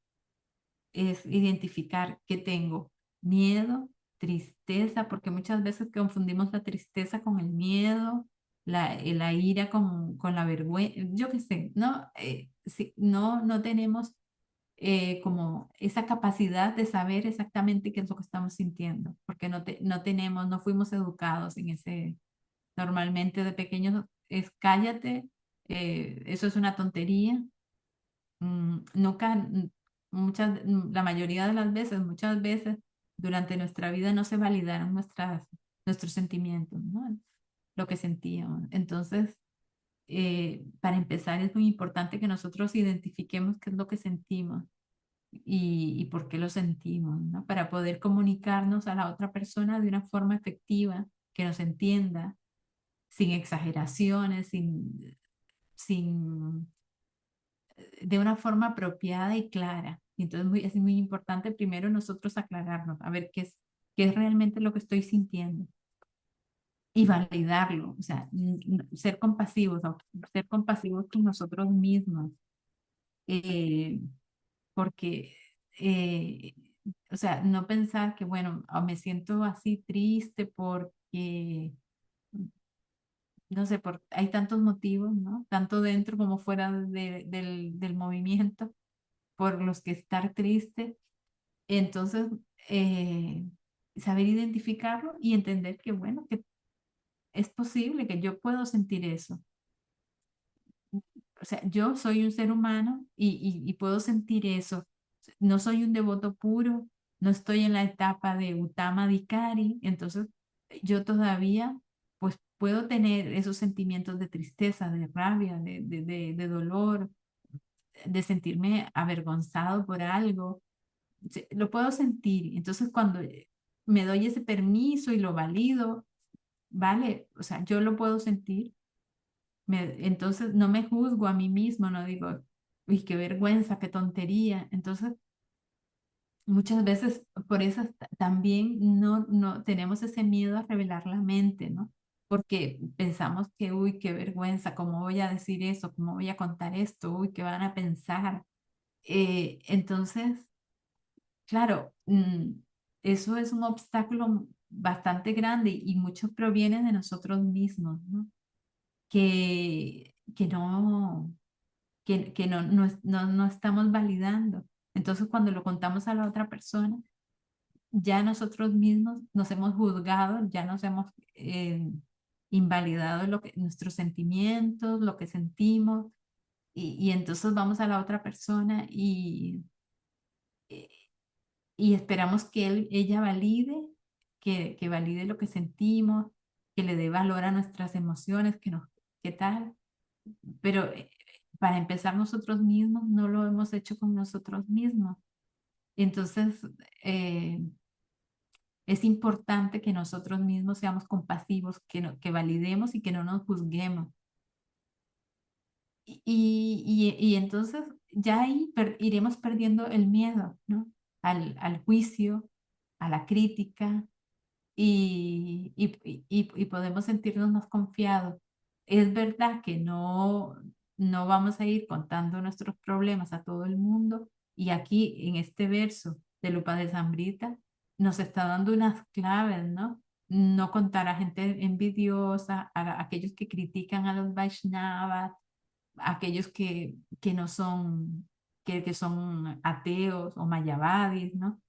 es identificar que tengo miedo, tristeza, porque muchas veces confundimos la tristeza con el miedo, la ira con la vergüenza, yo qué sé, ¿no? No tenemos como esa capacidad de saber exactamente qué es lo que estamos sintiendo, porque no tenemos, no fuimos educados en ese, normalmente de pequeños es cállate, eso es una tontería, nunca, la mayoría de las veces, muchas veces durante nuestra vida no se validaron nuestros sentimientos, ¿no? Lo que sentíamos. Entonces, para empezar, es muy importante que nosotros identifiquemos qué es lo que sentimos y por qué lo sentimos, ¿no? Para poder comunicarnos a la otra persona de una forma efectiva, que nos entienda, sin exageraciones, sin de una forma apropiada y clara. Y entonces es muy importante primero nosotros aclararnos, a ver qué es realmente lo que estoy sintiendo y validarlo, o sea, ser compasivos, ser compasivos con nosotros mismos, eh, porque, eh, o sea, no pensar que, bueno, me siento así triste porque, no sé, hay tantos motivos, ¿no? Tanto dentro como fuera del movimiento por los que estar triste. Entonces, eh, saber identificarlo y entender que, bueno, que es posible que yo puedo sentir eso. O sea, yo soy un ser humano y puedo sentir eso. No soy un devoto puro, no estoy en la etapa de Uttama Dikari, entonces yo todavía pues puedo tener esos sentimientos de tristeza, de rabia, de dolor, de sentirme avergonzado por algo, lo puedo sentir. Entonces cuando me doy ese permiso y lo valido, vale, o sea, yo lo puedo sentir, entonces no me juzgo a mí mismo, no digo, uy, qué vergüenza, qué tontería. Entonces, muchas veces por eso también no tenemos ese miedo a revelar la mente, ¿no? Porque pensamos que, uy, qué vergüenza, ¿cómo voy a decir eso? ¿Cómo voy a contar esto? Uy, ¿qué van a pensar? Entonces, claro, eso es un obstáculo bastante grande y mucho proviene de nosotros mismos, ¿no? Que no, que no estamos validando. Entonces, cuando lo contamos a la otra persona, ya nosotros mismos nos hemos juzgado, ya nos hemos invalidado nuestros sentimientos, lo que sentimos, y entonces vamos a la otra persona eh, y esperamos que ella valide, que valide lo que sentimos, que le dé valor a nuestras emociones, qué tal. Pero para empezar nosotros mismos no lo hemos hecho con nosotros mismos. Entonces, eh, es importante que nosotros mismos seamos compasivos, que validemos y que no nos juzguemos. Y entonces ya ahí iremos perdiendo el miedo, ¿no? Al juicio, a la crítica, y podemos sentirnos más confiados. Es verdad que no vamos a ir contando nuestros problemas a todo el mundo, y aquí en este verso de Lupa de Zambrita nos está dando unas claves, ¿no? No contar a gente envidiosa, a aquellos que critican a los Vaishnavas, aquellos que no son, que son ateos o mayavadis, ¿no?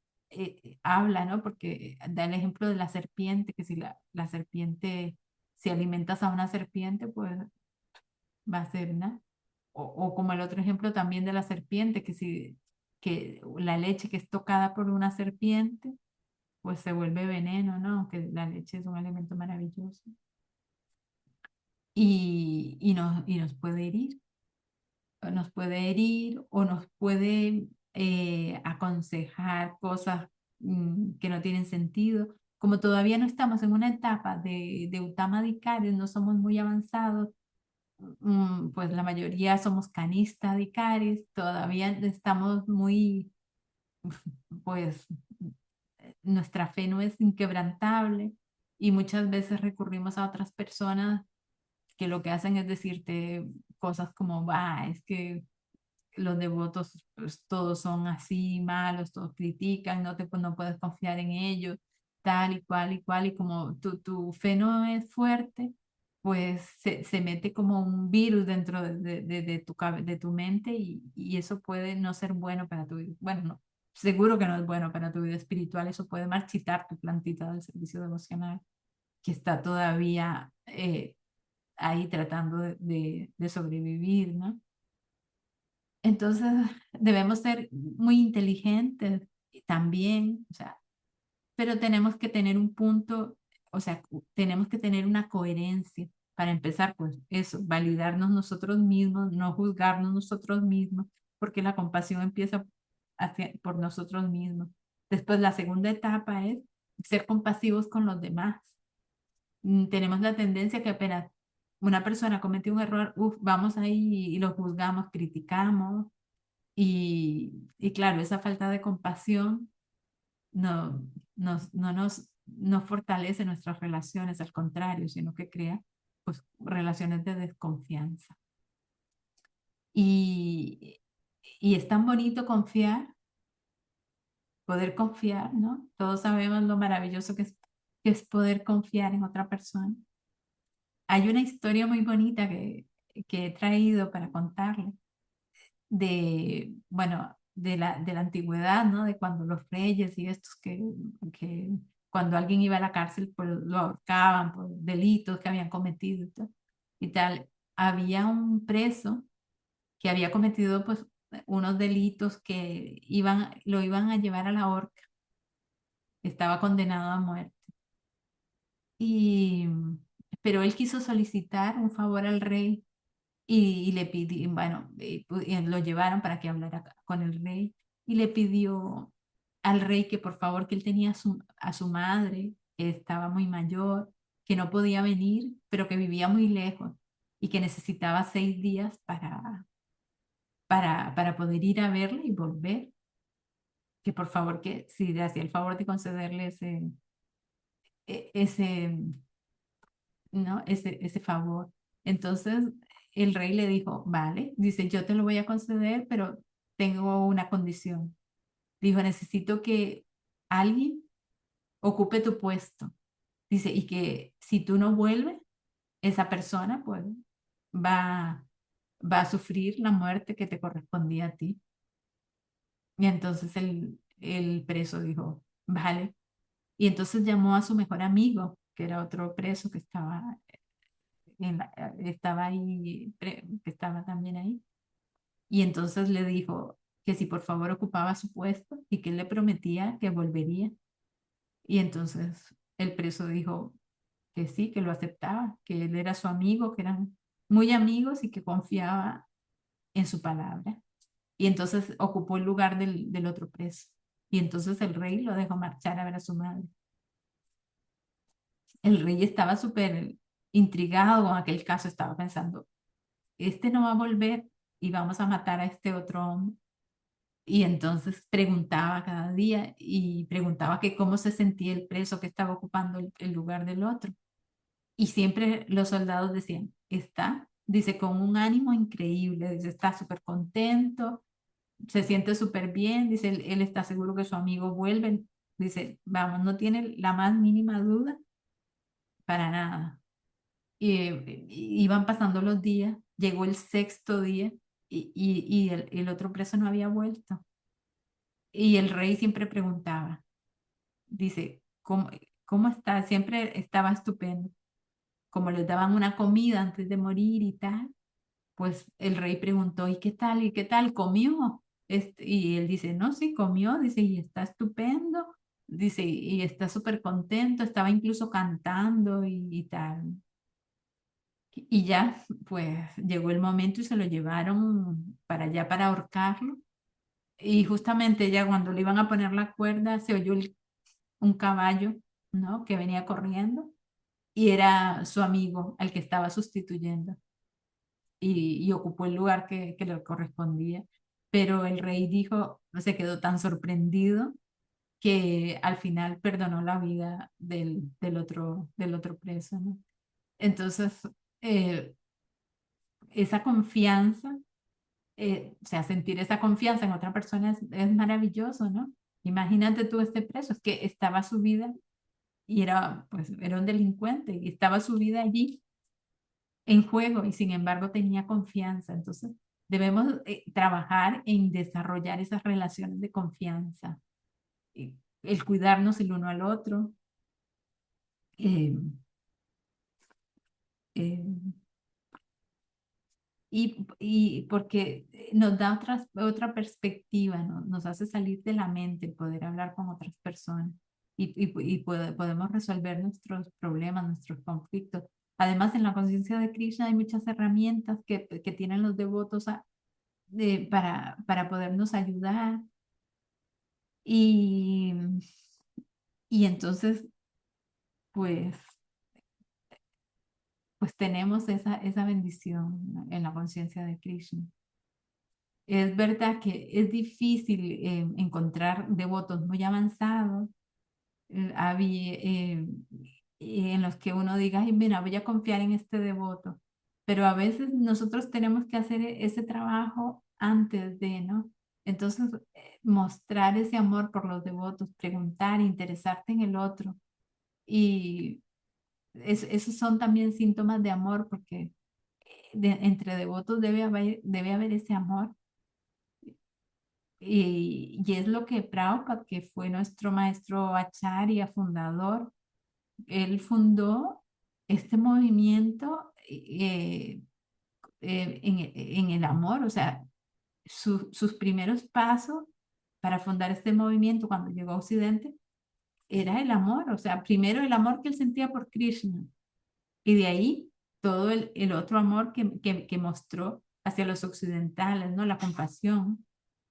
Habla, ¿no? Porque da el ejemplo de la serpiente, que si la serpiente, si alimentas a una serpiente, pues va a ser, ¿no? O como el otro ejemplo también de la serpiente, que la leche que es tocada por una serpiente, pues se vuelve veneno, ¿no? Aunque la leche es un alimento maravilloso. Y nos puede herir. Nos puede herir o nos puede aconsejar cosas que no tienen sentido. Como todavía no estamos en una etapa de Uttama Dikari, no somos muy avanzados, pues la mayoría somos Kanista Dikaris, todavía estamos muy, pues nuestra fe no es inquebrantable y muchas veces recurrimos a otras personas que lo que hacen es decirte cosas como, va, es que los devotos pues, todos son así, malos, todos critican, no puedes confiar en ellos, tal y cual, y como tu fe no es fuerte, pues se mete como un virus dentro de tu mente y eso puede no ser bueno para tu vida. Bueno, no, seguro que no es bueno para tu vida espiritual, eso puede marchitar tu plantita del servicio devocional que está todavía ahí tratando de sobrevivir, ¿no? Entonces, debemos ser muy inteligentes también, o sea, pero tenemos que tener un punto, o sea, tenemos que tener una coherencia para empezar, pues eso, validarnos nosotros mismos, no juzgarnos nosotros mismos, porque la compasión empieza por nosotros mismos. Después, la segunda etapa es ser compasivos con los demás. Tenemos la tendencia que apenas una persona comete un error, vamos ahí y lo juzgamos, criticamos y claro, esa falta de compasión no fortalece nuestras relaciones, al contrario, sino que crea pues, relaciones de desconfianza. Y, y es tan bonito confiar, poder confiar, ¿no? Todos sabemos lo maravilloso que es poder confiar en otra persona. Hay una historia muy bonita que he traído para contarle bueno, de la antigüedad, ¿no? De cuando los reyes y estos que cuando alguien iba a la cárcel, pues lo ahorcaban por delitos que habían cometido y tal. Había un preso que había cometido, pues, unos delitos que lo iban a llevar a la horca. estaba condenado a muerte. Pero él quiso solicitar un favor al rey y le pidió, bueno, y lo llevaron para que hablara con el rey y le pidió al rey que por favor, que él tenía a su madre, que estaba muy mayor, que no podía venir, pero que vivía muy lejos y que necesitaba 6 días para poder ir a verla y volver, que por favor, que si le hacía el favor de concederle ese, ¿no? Ese favor. Entonces el rey le dijo, vale, dice, yo te lo voy a conceder, pero tengo una condición. Dijo, necesito que alguien ocupe tu puesto. Dice, y que si tú no vuelves, esa persona pues va, va a sufrir la muerte que te correspondía a ti. Y entonces el preso dijo, vale. Y entonces llamó a su mejor amigo, que era otro preso que estaba estaba ahí, que estaba también ahí. Y entonces le dijo que si por favor ocupaba su puesto y que él le prometía que volvería. Y entonces el preso dijo que sí, que lo aceptaba, que él era su amigo, que eran muy amigos y que confiaba en su palabra. Y entonces ocupó el lugar del otro preso. Y entonces el rey lo dejó marchar a ver a su madre. El rey estaba súper intrigado con aquel caso, estaba pensando, este no va a volver y vamos a matar a este otro hombre. Y entonces preguntaba cada día y preguntaba que cómo se sentía el preso que estaba ocupando el lugar del otro. Y siempre los soldados decían, está, dice, con un ánimo increíble, dice, está súper contento, se siente súper bien, dice, él está seguro que su amigo vuelve, dice, vamos, no tiene la más mínima duda para nada. Y iban pasando los días, llegó el 6.º día y el otro preso no había vuelto. Y el rey siempre preguntaba, dice, ¿cómo está? Siempre estaba estupendo. Como les daban una comida antes de morir y tal, pues el rey preguntó, ¿y qué tal? ¿Y qué tal? ¿Comió? Y él dice, no, sí, comió, dice, y está estupendo, dice, y está súper contento, estaba incluso cantando y tal. Y ya, pues llegó el momento y se lo llevaron para allá para ahorcarlo. Y justamente ya cuando le iban a poner la cuerda, se oyó un caballo, ¿no? Que venía corriendo y era su amigo al que estaba sustituyendo y ocupó el lugar que le correspondía. Pero el rey dijo, se quedó tan sorprendido que al final perdonó la vida del otro preso, ¿no? Entonces, eh, esa confianza, o sea, sentir esa confianza en otra persona es maravilloso, ¿no? Imagínate tú este preso, es que estaba su vida y era, pues, era un delincuente y estaba su vida allí en juego y sin embargo tenía confianza. Entonces, debemos trabajar en desarrollar esas relaciones de confianza, el cuidarnos el uno al otro. eh, eh, y porque nos da otra perspectiva, ¿no? Nos hace salir de la mente, poder hablar con otras personas y podemos resolver nuestros problemas, nuestros conflictos. Además, en la conciencia de Krishna hay muchas herramientas que tienen los devotos para podernos ayudar. Y, y entonces, pues, pues tenemos esa bendición, ¿no? En la conciencia de Krishna. Es verdad que es difícil encontrar devotos muy avanzados en los que uno diga, ay, mira, voy a confiar en este devoto. Pero a veces nosotros tenemos que hacer ese trabajo antes de, ¿no? Entonces, mostrar ese amor por los devotos, preguntar, interesarte en el otro. Y esos son también síntomas de amor, porque entre devotos debe haber ese amor. Y es lo que Prabhupada, que fue nuestro maestro Acharya, fundador, él fundó este movimiento en el amor, o sea, sus primeros pasos para fundar este movimiento cuando llegó a Occidente era el amor, o sea, primero el amor que él sentía por Krishna y de ahí todo el otro amor que mostró hacia los occidentales, ¿no? La compasión.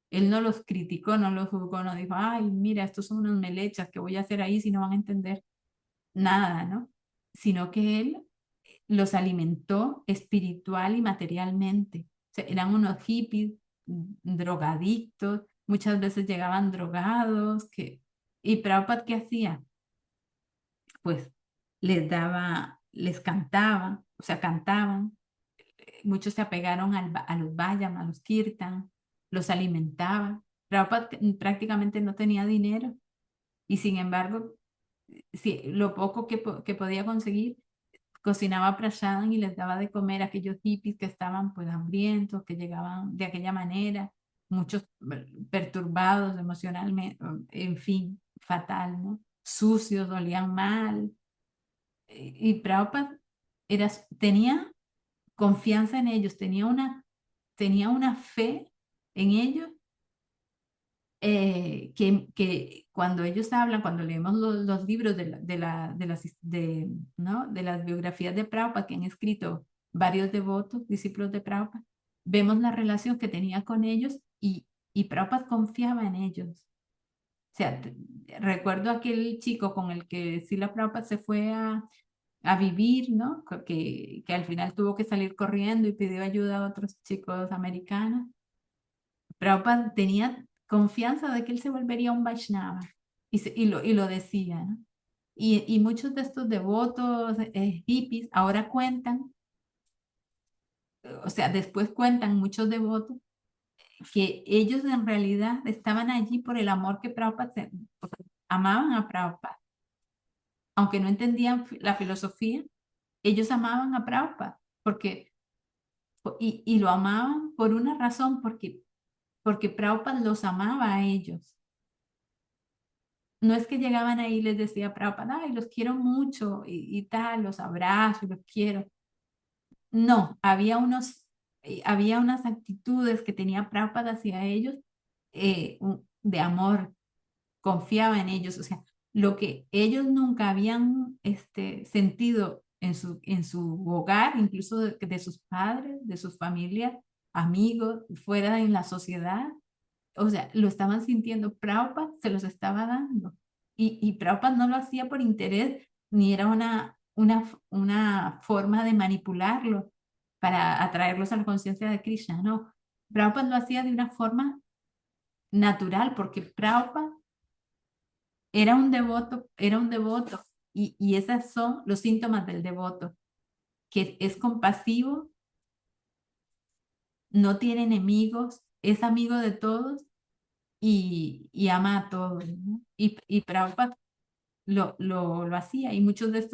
Él no los criticó, no los juzgó, no dijo, ay, mira, estos son unos melechas, ¿qué voy a hacer ahí si no van a entender nada, ¿no? Sino que él los alimentó espiritual y materialmente. O sea, eran unos hippies, drogadictos, muchas veces llegaban drogados, ¿y Prabhupada qué hacía? Pues les cantaba, o sea, cantaban. Muchos se apegaron a los vayam, a los kirtan, los alimentaba. Prabhupada prácticamente no tenía dinero y sin embargo, sí, lo poco que podía conseguir, cocinaba prasadam y les daba de comer a aquellos hippies que estaban pues hambrientos, que llegaban de aquella manera, muchos perturbados emocionalmente, en fin, fatal, ¿no? Sucios, olían mal. Y Prabhupada tenía confianza en ellos, tenía una fe en ellos, que cuando ellos hablan, cuando leemos los libros ¿no? de las biografías de Prabhupada que han escrito varios devotos, discípulos de Prabhupada, vemos la relación que tenía con ellos y Prabhupada confiaba en ellos. O sea, recuerdo aquel chico con el que Srila Prabhupada se fue a vivir, ¿no? Que al final tuvo que salir corriendo y pidió ayuda a otros chicos americanos. Prabhupada tenía confianza de que él se volvería un Vaishnava y lo decía, ¿no? Y muchos de estos devotos hippies ahora cuentan, o sea, después cuentan muchos devotos que ellos en realidad estaban allí por el amor que porque amaban a Prabhupada. Aunque no entendían la filosofía, ellos amaban a Prabhupada y lo amaban por una razón, porque Prabhupada los amaba a ellos. No es que llegaban ahí y les decía a Prabhupada, ay, los quiero mucho y tal, los abrazo, los quiero. No, había unas actitudes que tenía Prabhupada hacia ellos, de amor, confiaba en ellos, o sea, lo que ellos nunca habían sentido en su hogar, incluso de sus padres, de sus familias, amigos, fuera en la sociedad, o sea, lo estaban sintiendo, Prabhupada se los estaba dando. Y Prabhupada no lo hacía por interés, ni era una forma de manipularlo para atraerlos a la conciencia de Krishna, no. Prabhupada lo hacía de una forma natural, porque Prabhupada era un devoto, y esos son los síntomas del devoto, que es compasivo, no tiene enemigos, es amigo de todos y ama a todos, ¿no? Y Prabhupada lo hacía, y muchos de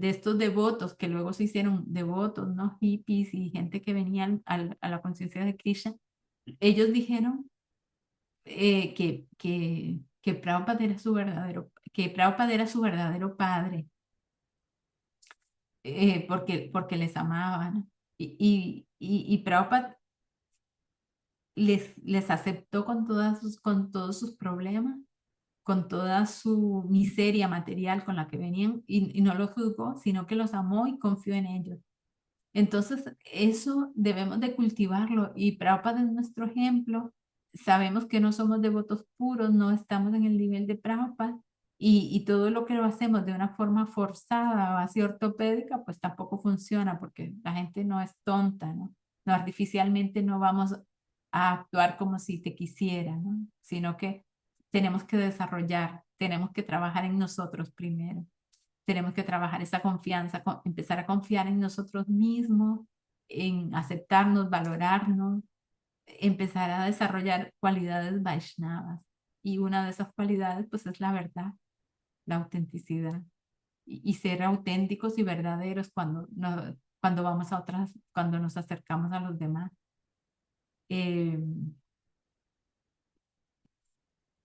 estos devotos que luego se hicieron devotos, ¿no? Hippies y gente que venían a la conciencia de Krishna, ellos dijeron que Prabhupada era su verdadero padre, porque les amaba, ¿no? Y Prabhupada les aceptó con todos sus problemas, con toda su miseria material con la que venían, y no los juzgó, sino que los amó y confió en ellos. Entonces, eso debemos de cultivarlo, y Prabhupada es nuestro ejemplo. Sabemos que no somos devotos puros, no estamos en el nivel de Prabhupada, y todo lo que lo hacemos de una forma forzada o así ortopédica, pues tampoco funciona, porque la gente no es tonta, ¿no? No, artificialmente no vamos a actuar como si te quisiera, ¿no? Sino que tenemos que tenemos que trabajar en nosotros primero. Tenemos que trabajar esa confianza, empezar a confiar en nosotros mismos, en aceptarnos, valorarnos, empezar a desarrollar cualidades Vaishnavas. Y una de esas cualidades, pues, es la verdad, la autenticidad. Y ser auténticos y verdaderos cuando vamos cuando nos acercamos a los demás. Eh,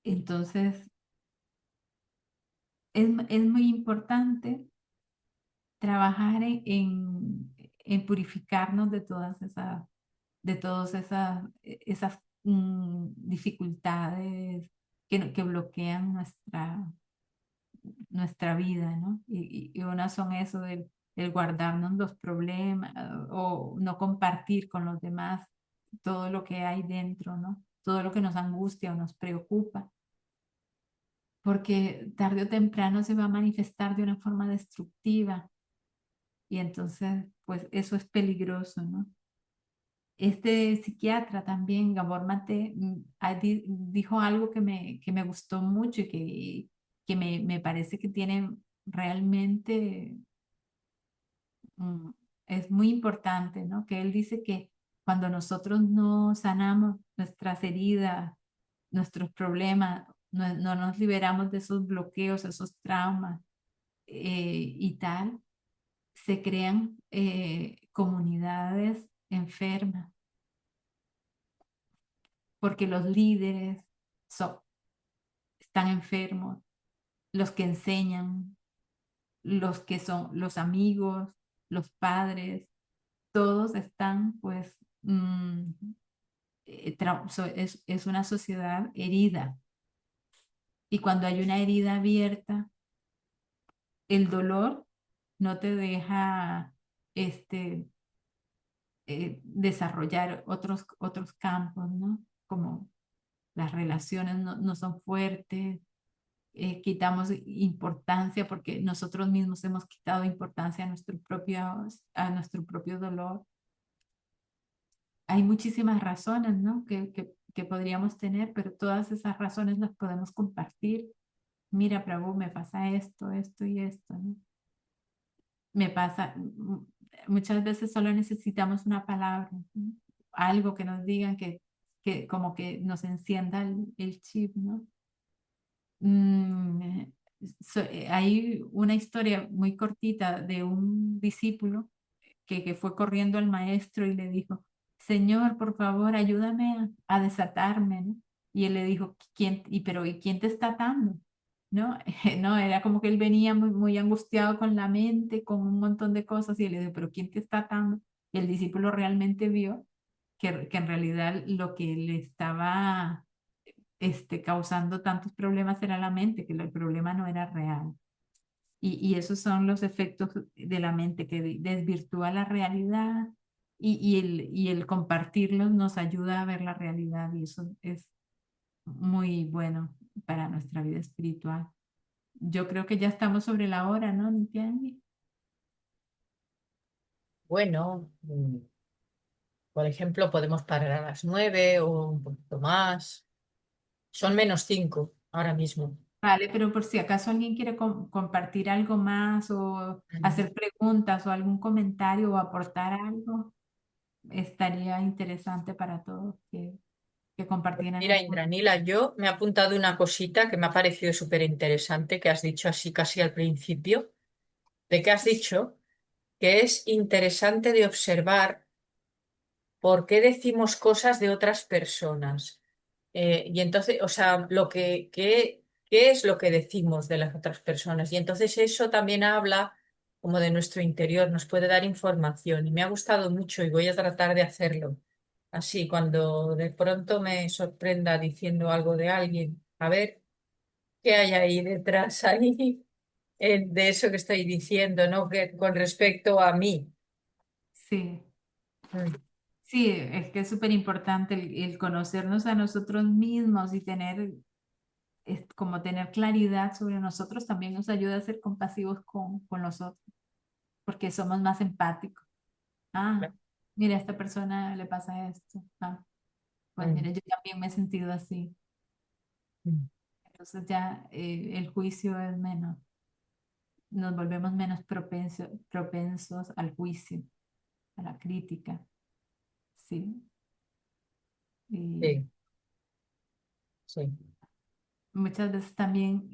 entonces, es muy importante trabajar en purificarnos de todas esas dificultades que bloquean nuestra vida, ¿no? Y unas son eso del el guardarnos los problemas o no compartir con los demás todo lo que hay dentro, ¿no? Todo lo que nos angustia o nos preocupa, porque tarde o temprano se va a manifestar de una forma destructiva y entonces, pues eso es peligroso, ¿no? Este psiquiatra también, Gabor Mate, dijo algo que me gustó mucho y que me parece que tiene realmente, mm, es muy importante, ¿no? Que él dice que cuando nosotros no sanamos nuestras heridas, nuestros problemas, no nos liberamos de esos bloqueos, esos traumas y tal, se crean comunidades enfermas porque los líderes son, están enfermos, los que enseñan, los que son los amigos, los padres, todos están pues, es una sociedad herida. Y cuando hay una herida abierta, el dolor no te deja desarrollar otros campos, ¿no? Como las relaciones no son fuertes, quitamos importancia porque nosotros mismos hemos quitado importancia a nuestro propio dolor. Hay muchísimas razones, ¿no? Que podríamos tener, pero todas esas razones las podemos compartir. Mira, Prabhu, me pasa esto, esto y esto, ¿no? Me pasa, muchas veces solo necesitamos una palabra, ¿no? Algo que nos digan que como que nos encienda el chip, ¿no? Mm, hay una historia muy cortita de un discípulo que fue corriendo al maestro y le dijo, Señor, por favor, ayúdame a desatarme, ¿no? Y él le dijo, ¿y quién te está atando? ¿No? No, era como que él venía muy angustiado con la mente, con un montón de cosas, y él le dijo, ¿pero quién te está atando? Y el discípulo realmente vio que en realidad lo que le estaba causando tantos problemas era la mente, que el problema no era real. Y esos son los efectos de la mente que desvirtúa la realidad y el compartirlos nos ayuda a ver la realidad y eso es muy bueno para nuestra vida espiritual. Yo creo que ya estamos sobre la hora, ¿no, Nitiandi? Bueno, por ejemplo, podemos parar a las 9 o un poquito más. Son -5 ahora mismo. Vale, pero por si acaso alguien quiere compartir algo más o hacer preguntas o algún comentario o aportar algo, estaría interesante para todos que compartieran Mira, algo. Indranila, yo me he apuntado una cosita que me ha parecido súper interesante que has dicho así casi al principio, de que has dicho que es interesante de observar por qué decimos cosas de otras personas. Y entonces, o sea, ¿qué es lo que decimos de las otras personas? Y entonces eso también habla como de nuestro interior, nos puede dar información. Y me ha gustado mucho y voy a tratar de hacerlo. Así, cuando de pronto me sorprenda diciendo algo de alguien, a ver qué hay ahí detrás, ahí, de eso que estoy diciendo, ¿no? Que, con respecto a mí. Sí, Mm, sí, es que es súper importante el conocernos a nosotros mismos y tener, como tener claridad sobre nosotros también nos ayuda a ser compasivos con los otros, porque somos más empáticos. Ah, mira, a esta persona le pasa esto. Ah, pues mm, mira, yo también me he sentido así. mm. Entonces ya el juicio es menos, nos volvemos menos propensos al juicio, a la crítica, ¿sí? Y Sí, sí. muchas veces también,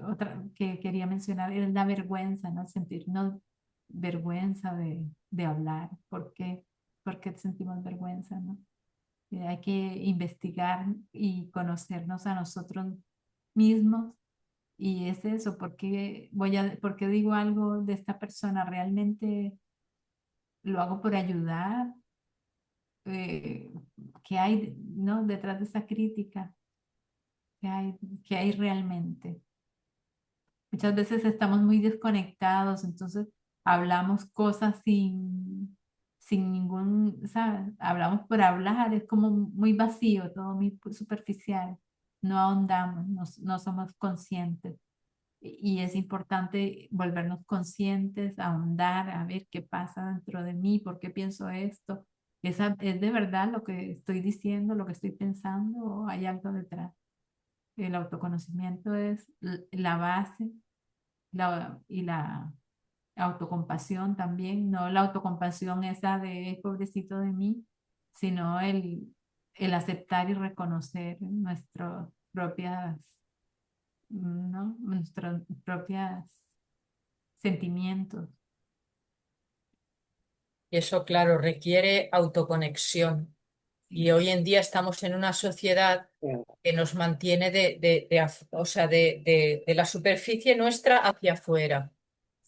otra que quería mencionar es la vergüenza, ¿no? Sentirnos vergüenza de hablar. ¿Por qué sentimos vergüenza, no? Hay que investigar y conocernos a nosotros mismos. Y es eso, por qué digo algo de esta persona? ¿Realmente lo hago por ayudar? ¿Qué hay, no, detrás de esa crítica? qué hay realmente. Muchas veces estamos muy desconectados, entonces hablamos cosas sin ningún, ¿sabes? Hablamos por hablar, es como muy vacío, todo muy superficial. No ahondamos, no somos conscientes. Y es importante volvernos conscientes, ahondar, a ver qué pasa dentro de mí, por qué pienso esto. ¿Es de verdad lo que estoy diciendo, lo que estoy pensando, o hay algo detrás? El autoconocimiento es la base y la autocompasión también, no la autocompasión esa de pobrecito de mí, sino el aceptar y reconocer nuestras propias, ¿no? Nuestros propios sentimientos. Y eso, claro, requiere autoconexión. Y hoy en día estamos en una sociedad que nos mantiene o sea, de la superficie nuestra hacia afuera.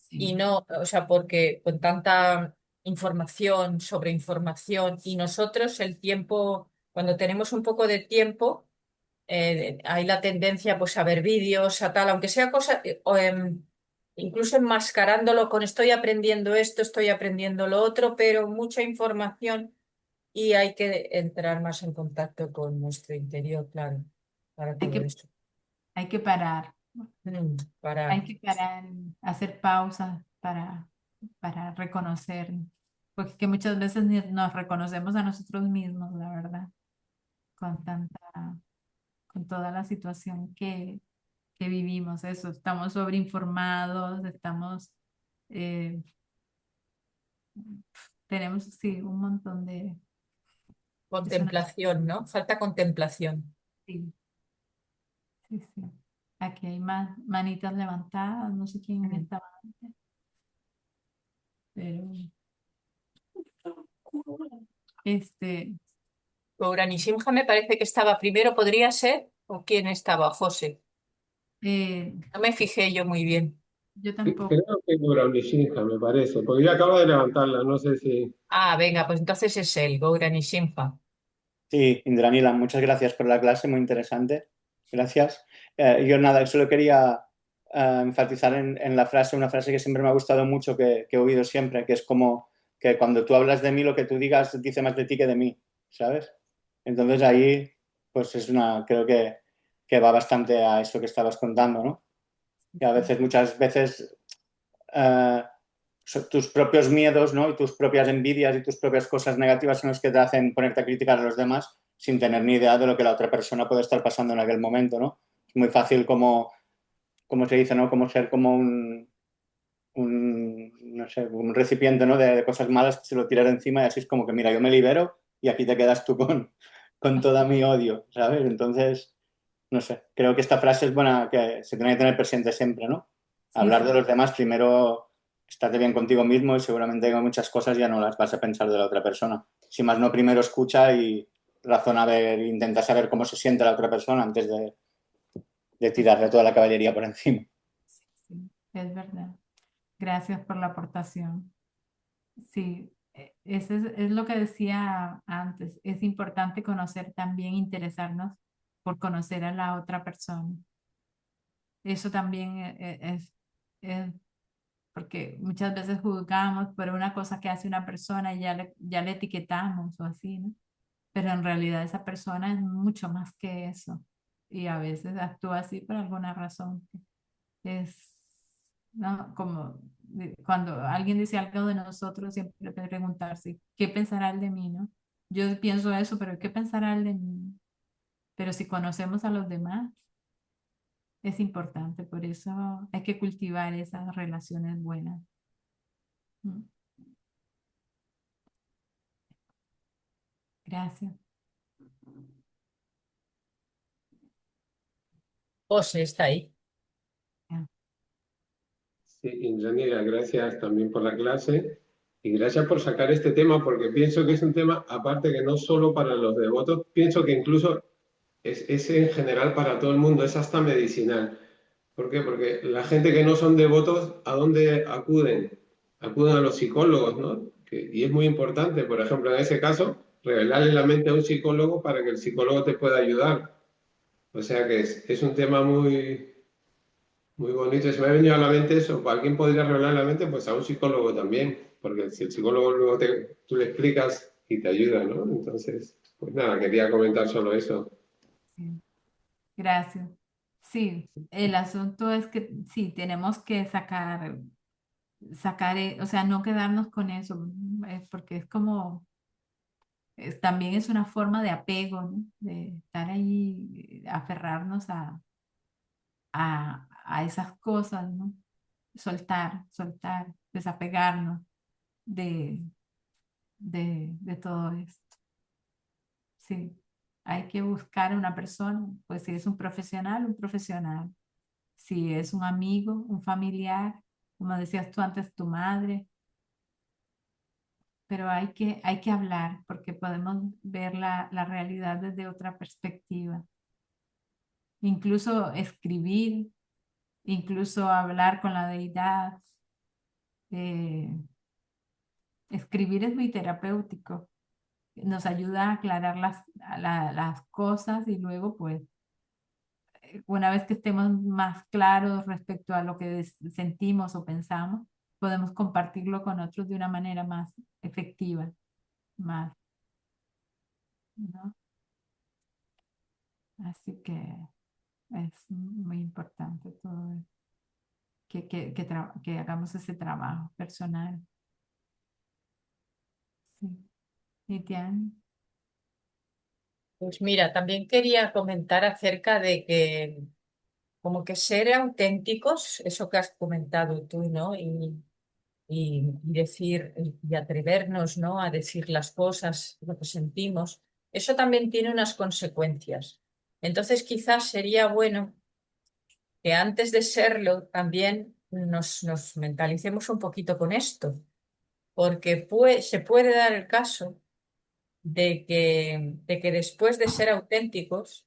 Y Sí, no, o sea, porque con tanta información sobre información y nosotros el tiempo, cuando tenemos un poco de tiempo, hay la tendencia pues a ver vídeos, a tal, aunque sea cosa, incluso enmascarándolo con estoy aprendiendo esto, estoy aprendiendo lo otro, pero mucha información y hay que entrar más en contacto con nuestro interior, claro, para hay todo que, eso. hay que parar, hay Parar. que parar, hacer pausas para reconocer, porque que muchas veces ni nos reconocemos a nosotros mismos, la verdad, con con toda la situación que vivimos, eso, estamos sobreinformados, eh, tenemos, sí, un montón es una, Contemplación, ¿no? Falta contemplación. sí, sí, sí. Aquí hay más manitas levantadas, no sé quién estaba antes, pero este, Gauran Simha me parece que estaba primero, ¿podría ser? ¿O quién estaba? José. eh, No me fijé yo muy bien. yo Creo tampoco, que Gaurav Nishinja, me parece, porque yo acabo de levantarla, no sé si... Ah, venga, pues entonces es él, Gauran Simha. Sí, Indranila, muchas gracias por la clase, muy interesante. Gracias. Yo nada, solo quería enfatizar en la frase, una frase que siempre me ha gustado mucho, que he oído siempre, que es como que cuando tú hablas de mí, lo que tú digas dice más de ti que de mí, ¿sabes? Entonces ahí, pues es creo que va bastante a eso que estabas contando, ¿no? Que a veces, muchas veces, eh, tus propios miedos, ¿no? Y tus propias envidias y tus propias cosas negativas son los que te hacen ponerte a criticar a los demás sin tener ni idea de lo que la otra persona puede estar pasando en aquel momento, ¿no? Es muy fácil como se dice, ¿no? Como ser como no sé, un recipiente, ¿no? De cosas malas que se lo tiras encima y así es como que, mira, yo me libero y aquí te quedas tú con toda mi odio, ¿sabes? Entonces, no sé, creo que esta frase es buena, que se tiene que tener presente siempre, ¿no? sí, Hablar de sí, los demás, primero estate bien contigo mismo y seguramente hay muchas cosas ya no las vas a pensar de la otra persona. Si más no, primero escucha y razona a ver, intenta saber cómo se siente la otra persona antes de tirarle toda la caballería por encima. sí, sí, es verdad. Gracias por la aportación. Sí, eso es lo que decía antes. Es importante conocer también, interesarnos por conocer a la otra persona. Eso también es porque muchas veces juzgamos por una cosa que hace una persona y ya le etiquetamos o así, ¿no? Pero en realidad esa persona es mucho más que eso y a veces actúa así por alguna razón. Es, ¿no? Como cuando alguien dice algo de nosotros, siempre preguntarse, ¿qué pensará él de mí, no? Yo pienso eso, pero ¿qué pensará él de mí? Pero si conocemos a los demás, es importante, por eso hay que cultivar esas relaciones buenas. Mm, Gracias. José está ahí. Ya. Sí, Indranila, gracias también por la clase y gracias por sacar este tema, porque pienso que es un tema, aparte que no solo para los devotos, pienso que incluso es en general para todo el mundo, es hasta medicinal. ¿Por qué? Porque la gente que no son devotos, ¿a dónde acuden? Acuden a los psicólogos, ¿no? Y es muy importante, por ejemplo, en ese caso, revelarle la mente a un psicólogo para que el psicólogo te pueda ayudar. O sea que es un tema muy, muy bonito. Se me ha venido a la mente eso. Alguien podría revelar la mente, pues a un psicólogo también, porque si el psicólogo luego tú le explicas y te ayuda, ¿no? Entonces, pues nada, quería comentar solo eso. Sí. Gracias. Sí, el asunto es que sí, tenemos que sacar, o sea, no quedarnos con eso, porque es como, también es una forma de apego, ¿no? De estar ahí, aferrarnos a esas cosas, ¿no? Soltar, desapegarnos de, de todo esto. Sí, hay que buscar una persona, pues si es un profesional, un profesional. Si es un amigo, un familiar, como decías tú antes, tu madre, pero hay que hablar porque podemos ver la realidad desde otra perspectiva. Incluso escribir, incluso hablar con la deidad. eh, Escribir es muy terapéutico. Nos ayuda a aclarar las cosas y luego, pues, una vez que estemos más claros respecto a lo que sentimos o pensamos, podemos compartirlo con otros de una manera más efectiva, más, ¿no? Así que es muy importante todo que hagamos ese trabajo personal. Sí. ¿Y Tian? Pues mira, también quería comentar acerca de que como que ser auténticos, eso que has comentado tú, ¿no? Y decir y atrevernos, ¿no? A decir las cosas, lo que sentimos, eso también tiene unas consecuencias. Entonces quizás sería bueno que antes de serlo también nos mentalicemos un poquito con esto, porque se puede dar el caso de que después de ser auténticos,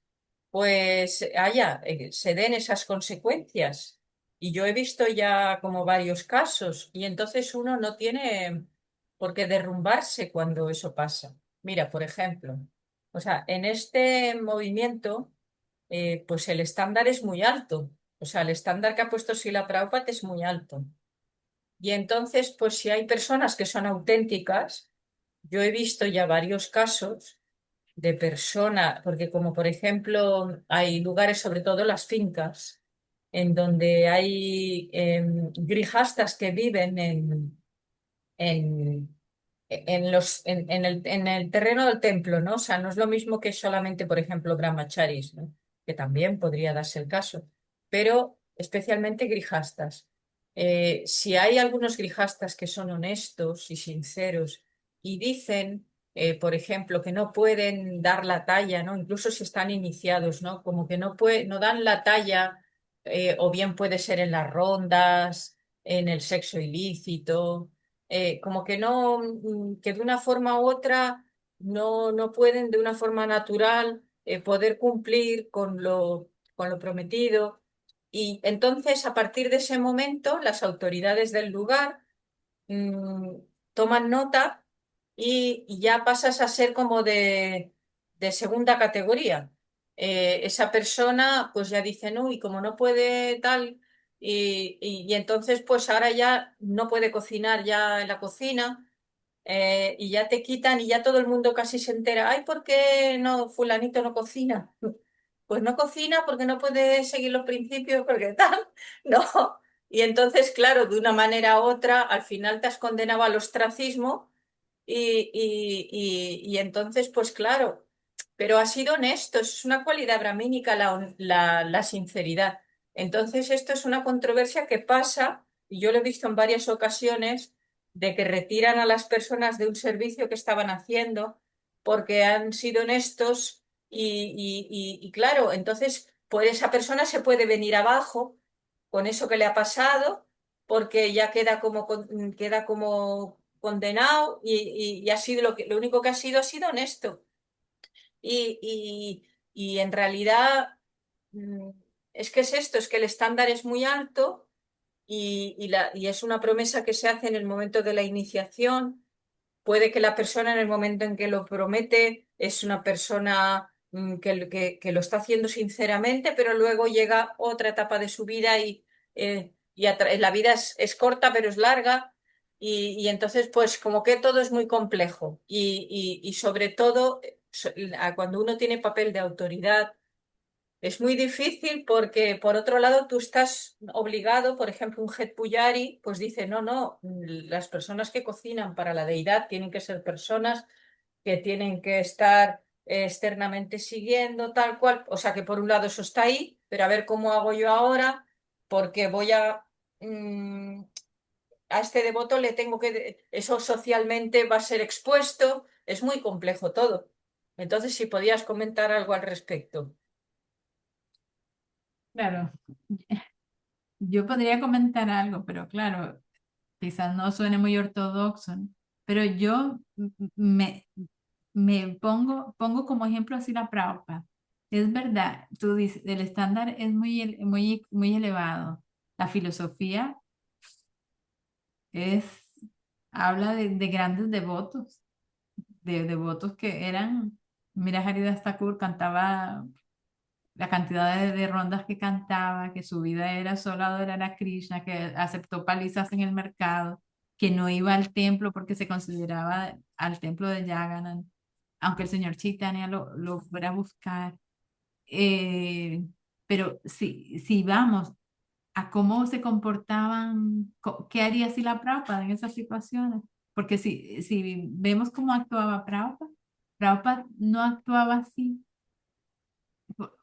pues se den esas consecuencias. Y yo he visto ya como varios casos y entonces uno no tiene por qué derrumbarse cuando eso pasa. Mira, por ejemplo, o sea, en este movimiento, pues el estándar es muy alto. O sea, el estándar que ha puesto Srila Prabhupada es muy alto. Y entonces, pues si hay personas que son auténticas, yo he visto ya varios casos de personas, porque como por ejemplo hay lugares, sobre todo las fincas, en donde hay grijastas que viven en, en el terreno del templo, ¿no? O sea, no es lo mismo que solamente, por ejemplo, brahmacharis, ¿no? Que también podría darse el caso, pero especialmente grijastas. Si hay algunos grijastas que son honestos y sinceros y dicen, por ejemplo, que no pueden dar la talla, ¿no? Incluso si están iniciados, ¿no? Como que no dan la talla, o bien puede ser en las rondas, en el sexo ilícito, como que no, que de una forma u otra no pueden de una forma natural poder cumplir con lo prometido. Y entonces, a partir de ese momento, las autoridades del lugar mm, toman nota y ya pasas a ser como de segunda categoría. Esa persona pues ya dice, no, y como no puede tal, y entonces pues ahora ya no puede cocinar ya en la cocina, y ya te quitan y ya todo el mundo casi se entera, ay, ¿por qué no, fulanito no cocina? Pues no cocina porque no puede seguir los principios, porque tal, no. Y entonces, claro, de una manera u otra, al final te has condenado al ostracismo y entonces, pues claro, pero ha sido honesto, es una cualidad brahmínica la sinceridad. Entonces, esto es una controversia que pasa, y yo lo he visto en varias ocasiones, de que retiran a las personas de un servicio que estaban haciendo porque han sido honestos y claro, entonces, pues esa persona se puede venir abajo con eso que le ha pasado porque ya queda como condenado y ha sido lo único que ha sido honesto. Y, y en realidad mm, es que es esto, es que el estándar es muy alto y es una promesa que se hace en el momento de la iniciación. Puede que la persona en el momento en que lo promete es una persona que lo está haciendo sinceramente, pero luego llega otra etapa de su vida y la vida es corta, pero es larga. Y entonces, pues como que todo es muy complejo y sobre todo cuando uno tiene papel de autoridad, es muy difícil porque, por otro lado, tú estás obligado, por ejemplo, un Head Pujari, pues dice, no, no, las personas que cocinan para la deidad tienen que ser personas que tienen que estar externamente siguiendo, tal cual. O sea que por un lado eso está ahí, pero a ver cómo hago yo ahora, porque mm, a este devoto le tengo eso socialmente va a ser expuesto, es muy complejo todo. Entonces, si podías comentar algo al respecto. Claro, yo podría comentar algo, pero claro, quizás no suene muy ortodoxo, ¿no? Pero yo me pongo como ejemplo así la Prabhupada. Es verdad, tú dices, el estándar es muy elevado. La filosofía es, habla de grandes devotos, de devotos que eran, mira, Haridas Thakur cantaba la cantidad de rondas que cantaba, que su vida era solo adorar a Krishna, que aceptó palizas en el mercado, que no iba al templo porque se consideraba al templo de Jagannath, aunque el señor Chaitanya lo fuera a buscar. Eh, pero si vamos a cómo se comportaban, ¿qué haría si la Prabhupada en esas situaciones? Porque si vemos cómo actuaba Prabhupada, Prabhupada no actuaba así.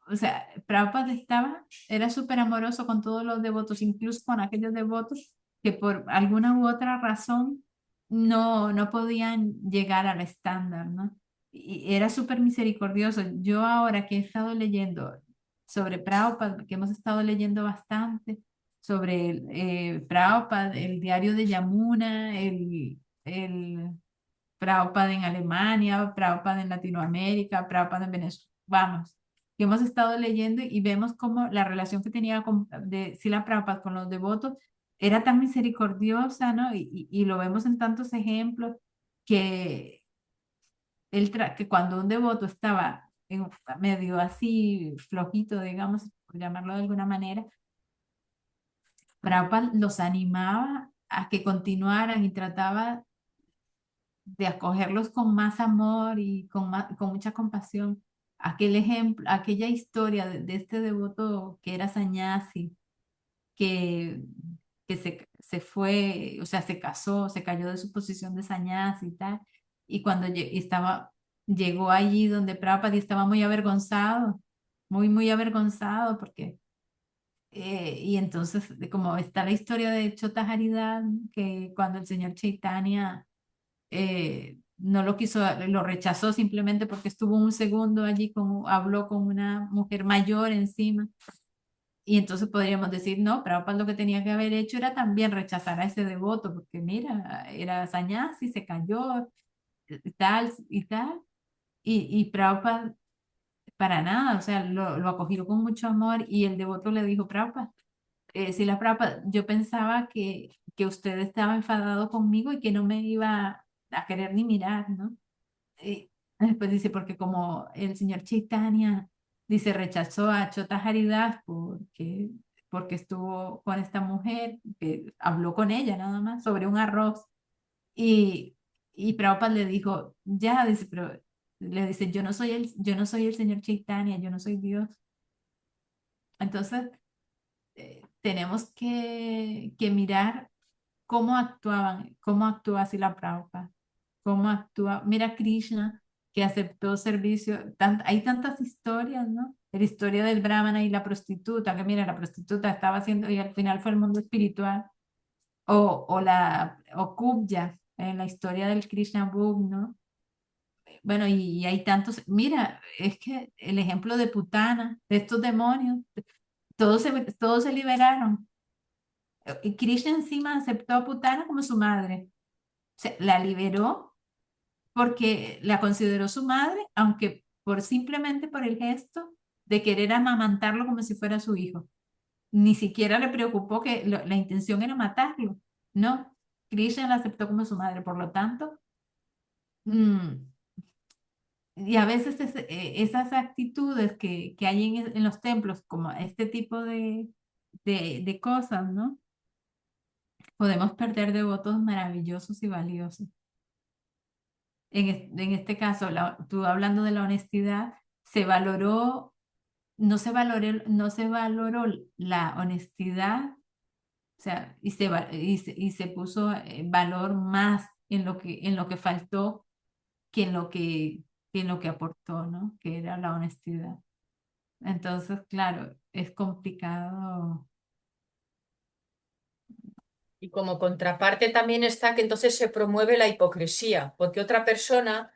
O sea, Prabhupada era súper amoroso con todos los devotos, incluso con aquellos devotos que por alguna u otra razón no podían llegar al estándar, ¿no? Y era súper misericordioso. Yo ahora que he estado leyendo sobre Prabhupada, que hemos estado leyendo bastante sobre Prabhupada, el diario de Yamuna, el Prabhupada en Alemania, Prabhupada en Latinoamérica, Prabhupada en Venezuela, vamos, que hemos estado leyendo y vemos cómo la relación que tenía de Srila Prabhupada con los devotos era tan misericordiosa, ¿no? Y lo vemos en tantos ejemplos que, que cuando un devoto estaba medio así flojito, digamos, por llamarlo de alguna manera, Prabhupada los animaba a que continuaran y trataba de acogerlos con más amor y con mucha compasión. Aquel ejemplo, aquella historia de este devoto que era sannyasi, que, que se fue, o sea, se casó, se cayó de su posición de sannyasi y tal, y cuando llegó allí donde Prabhupada y estaba muy avergonzado, muy avergonzado, porque, y entonces, como está la historia de Chota Haridad, que cuando el señor Chaitanya no lo quiso, lo rechazó simplemente porque estuvo un segundo allí, habló con una mujer mayor encima. Y entonces podríamos decir, no, Prabhupada lo que tenía que haber hecho era también rechazar a ese devoto, porque mira, era sannyasi, se cayó, y tal, y tal. Y Prabhupada, para nada, o sea, lo acogió con mucho amor y el devoto le dijo, Prabhupada, si la Prabhupada, yo pensaba que usted estaba enfadado conmigo y que no me iba a querer ni mirar, ¿no? Y después dice, porque como el señor Chaitanya, dice, rechazó a Chota Haridas porque estuvo con esta mujer, que habló con ella nada más sobre un arroz. Y Prabhupada le dijo, ya, dice, pero le dice, yo no soy el señor Chaitanya, yo no soy Dios. Entonces, tenemos que mirar cómo actúa así la Prabhupada, cómo actúa. Mira Krishna, que aceptó servicio. Hay tantas historias, ¿no? La historia del brahmana y la prostituta, que mira, la prostituta estaba haciendo, y al final fue el mundo espiritual. O Kubja, en la historia del Krishna Book, ¿no? Bueno, y hay tantos. Mira, es que el ejemplo de Putana, de estos demonios, todos se liberaron. Y Krishna encima aceptó a Putana como su madre. La liberó porque la consideró su madre, aunque simplemente por el gesto de querer amamantarlo como si fuera su hijo. Ni siquiera le preocupó que la intención era matarlo. No, Krishna la aceptó como su madre. Por lo tanto, mm, y a veces esas actitudes que hay en los templos, como este tipo de cosas, ¿no? Podemos perder devotos maravillosos y valiosos. En este caso, tú hablando de la honestidad, se valoró, no se valoró la honestidad, o sea, y se puso valor más en lo que faltó que en lo que aportó, ¿no? Que era la honestidad. Entonces, claro, es complicado. Y como contraparte también está que entonces se promueve la hipocresía, porque otra persona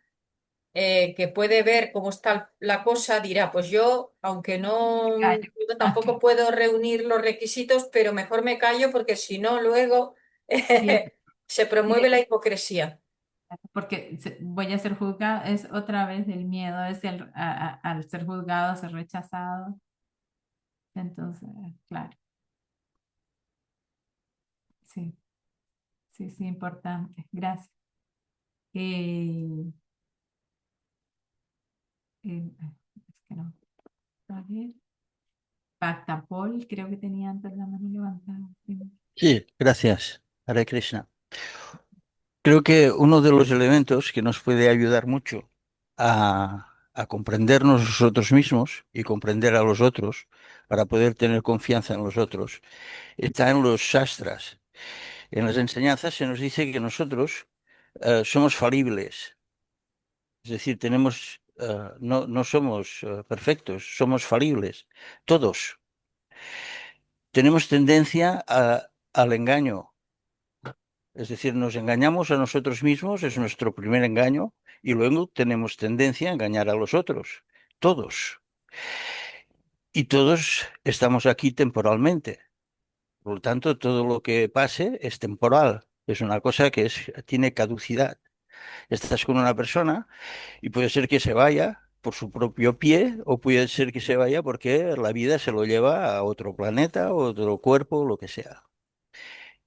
que puede ver cómo está la cosa dirá, pues yo, aunque no, Callo. yo Ok, tampoco puedo reunir los requisitos, pero mejor me callo porque si no, luego sí, se sí, promueve la hipocresía. porque voy a ser juzgado, es otra vez el miedo, es al ser juzgado, ser rechazado. Entonces, claro, sí, sí, sí, importante. Gracias. Eh, es que no. A ver. Pactapol, creo que tenía antes la mano levantada. Sí. Sí, gracias, Hare Krishna. Creo que uno de los elementos que nos puede ayudar mucho a comprendernos nosotros mismos y comprender a los otros, para poder tener confianza en los otros, está en los shastras. En las enseñanzas se nos dice que nosotros somos falibles, es decir, no somos perfectos, somos falibles, todos. Tenemos tendencia al engaño. Es decir, nos engañamos a nosotros mismos, es nuestro primer engaño, y luego tenemos tendencia a engañar a los otros, todos. Y todos estamos aquí temporalmente. Por lo tanto, todo lo que pase es temporal. Es una cosa que tiene caducidad. Estás con una persona y puede ser que se vaya por su propio pie o puede ser que se vaya porque la vida se lo lleva a otro planeta, a otro cuerpo, lo que sea.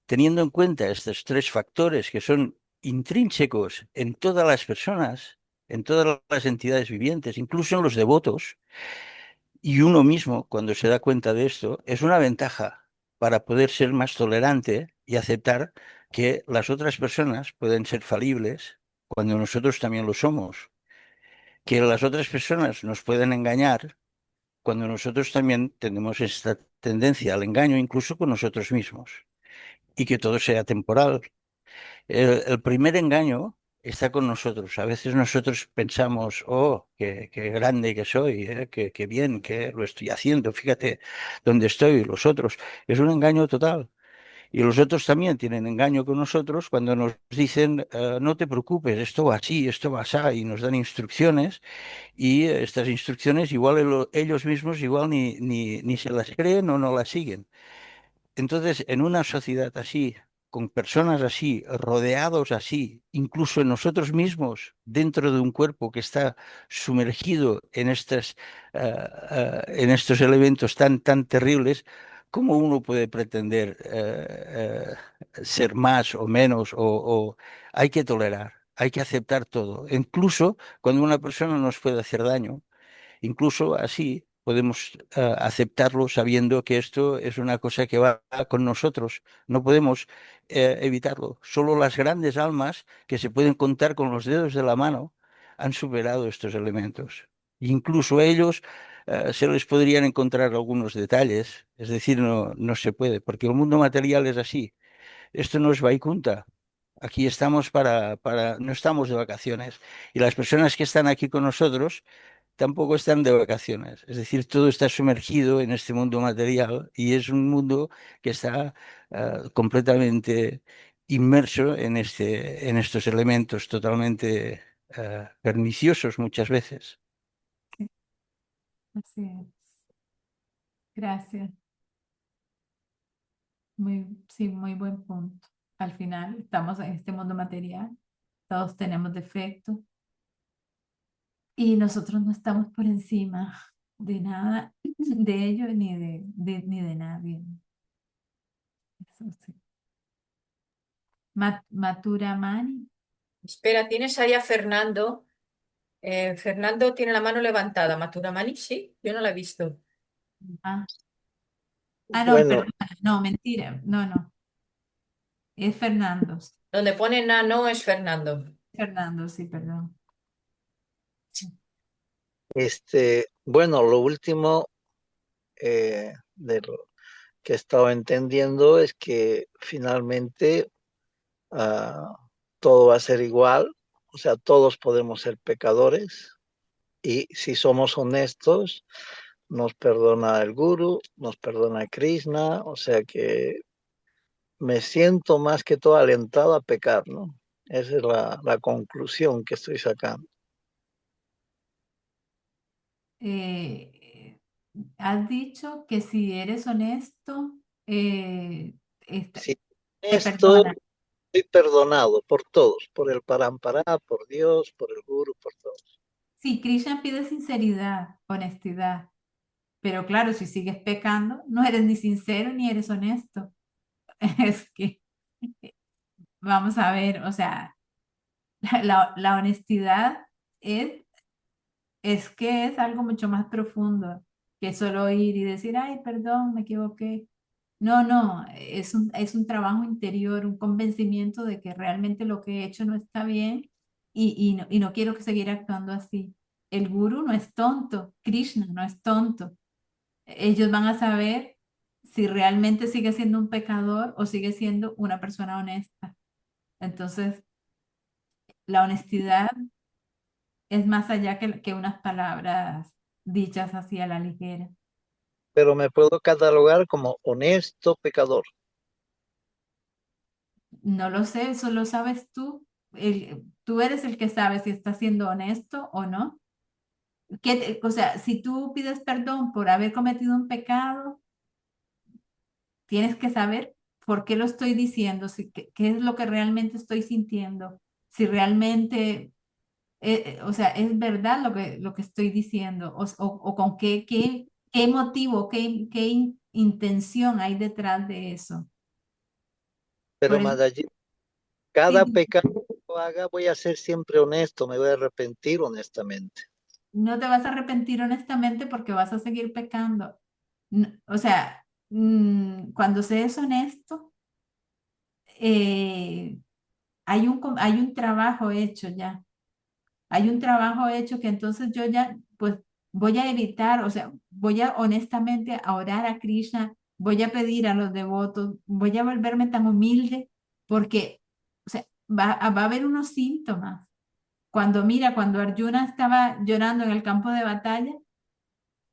Teniendo en cuenta estos tres factores que son intrínsecos en todas las personas, en todas las entidades vivientes, incluso en los devotos, y uno mismo, cuando se da cuenta de esto, es una ventaja para poder ser más tolerante y aceptar que las otras personas pueden ser falibles cuando nosotros también lo somos, que las otras personas nos pueden engañar cuando nosotros también tenemos esta tendencia al engaño, incluso con nosotros mismos, y que todo sea temporal. El primer engaño está con nosotros. A veces nosotros pensamos, oh, qué grande que soy, qué bien que lo estoy haciendo, fíjate dónde estoy, los otros. Es un engaño total. Y los otros también tienen engaño con nosotros cuando nos dicen, no te preocupes, esto va así, esto va así, y nos dan instrucciones, y estas instrucciones igual ellos mismos igual ni se las creen o no las siguen. Entonces, en una sociedad así, con personas así, rodeados así, incluso en nosotros mismos, dentro de un cuerpo que está sumergido en estos elementos tan terribles, ¿cómo uno puede pretender ser más o menos? Hay que tolerar, hay que aceptar todo, incluso cuando una persona nos puede hacer daño. Incluso así podemos aceptarlo sabiendo que esto es una cosa que va con nosotros. No podemos evitarlo. Solo las grandes almas que se pueden contar con los dedos de la mano han superado estos elementos. Incluso a ellos se les podrían encontrar algunos detalles. Es decir, no se puede, porque el mundo material es así. Esto no es Vaikunta. Aquí estamos no estamos de vacaciones. Y las personas que están aquí con nosotros tampoco están de vacaciones. Es decir, todo está sumergido en este mundo material y es un mundo que está completamente inmerso en estos elementos totalmente perniciosos muchas veces. Así es. Gracias. Sí, muy buen punto. Al final, estamos en este mundo material, todos tenemos defectos y nosotros no estamos por encima de nada, de ellos ni de nadie. Eso sí. Matura Mani. Espera, tienes ahí a Fernando Fernando tiene la mano levantada. Maturamani, sí, yo no la he visto. Ah, no, Bueno, perdón, no, mentira, no, es Fernando, Donde pone no es Fernando. Fernando, sí, perdón. Sí. bueno, lo último de lo que he estado entendiendo es que finalmente ah, todo va a ser igual, o sea, todos podemos ser pecadores y si somos honestos, nos perdona el Guru, nos perdona Krishna, o sea que me siento más que todo alentado a pecar, ¿no? Esa es la conclusión que estoy sacando. Eh, Has dicho que si eres honesto, Si te esto perdona. estoy perdonado por todos, por el Parampará, por Dios, por el Guru, por todos. Sí, Krishna pide sinceridad, honestidad, pero claro, si sigues pecando, no eres ni sincero ni eres honesto. Es que, vamos a ver, o sea, la honestidad es, es que es algo mucho más profundo que solo ir y decir, ay, perdón, me equivoqué. No, no, es un trabajo interior, un convencimiento de que realmente lo que he hecho no está bien y no quiero que seguir actuando así. El gurú no es tonto, Krishna no es tonto. Ellos van a saber si realmente sigue siendo un pecador o sigue siendo una persona honesta. Entonces, la honestidad es más allá que unas palabras dichas así a la ligera. Pero me puedo catalogar como honesto pecador. No lo sé, eso lo sabes tú. Tú eres el que sabe si estás siendo honesto o no. O sea, si tú pides perdón por haber cometido un pecado, tienes que saber por qué lo estoy diciendo, si, qué es lo que realmente estoy sintiendo, si realmente, o sea, es verdad lo que estoy diciendo, o con qué motivo, intención hay detrás de eso. Pero Por eso, más allí, sí, cada pecado que yo haga voy a ser siempre honesto, me voy a arrepentir honestamente. no te vas a arrepentir honestamente porque vas a seguir pecando. O sea, cuando se es honesto, eh, hay un trabajo hecho ya. Hay un trabajo hecho que entonces yo ya, pues voy a evitar, o sea, voy a honestamente a orar a Krishna, voy a pedir a los devotos, voy a volverme tan humilde porque, o sea, va a haber unos síntomas. Cuando Arjuna estaba llorando en el campo de batalla,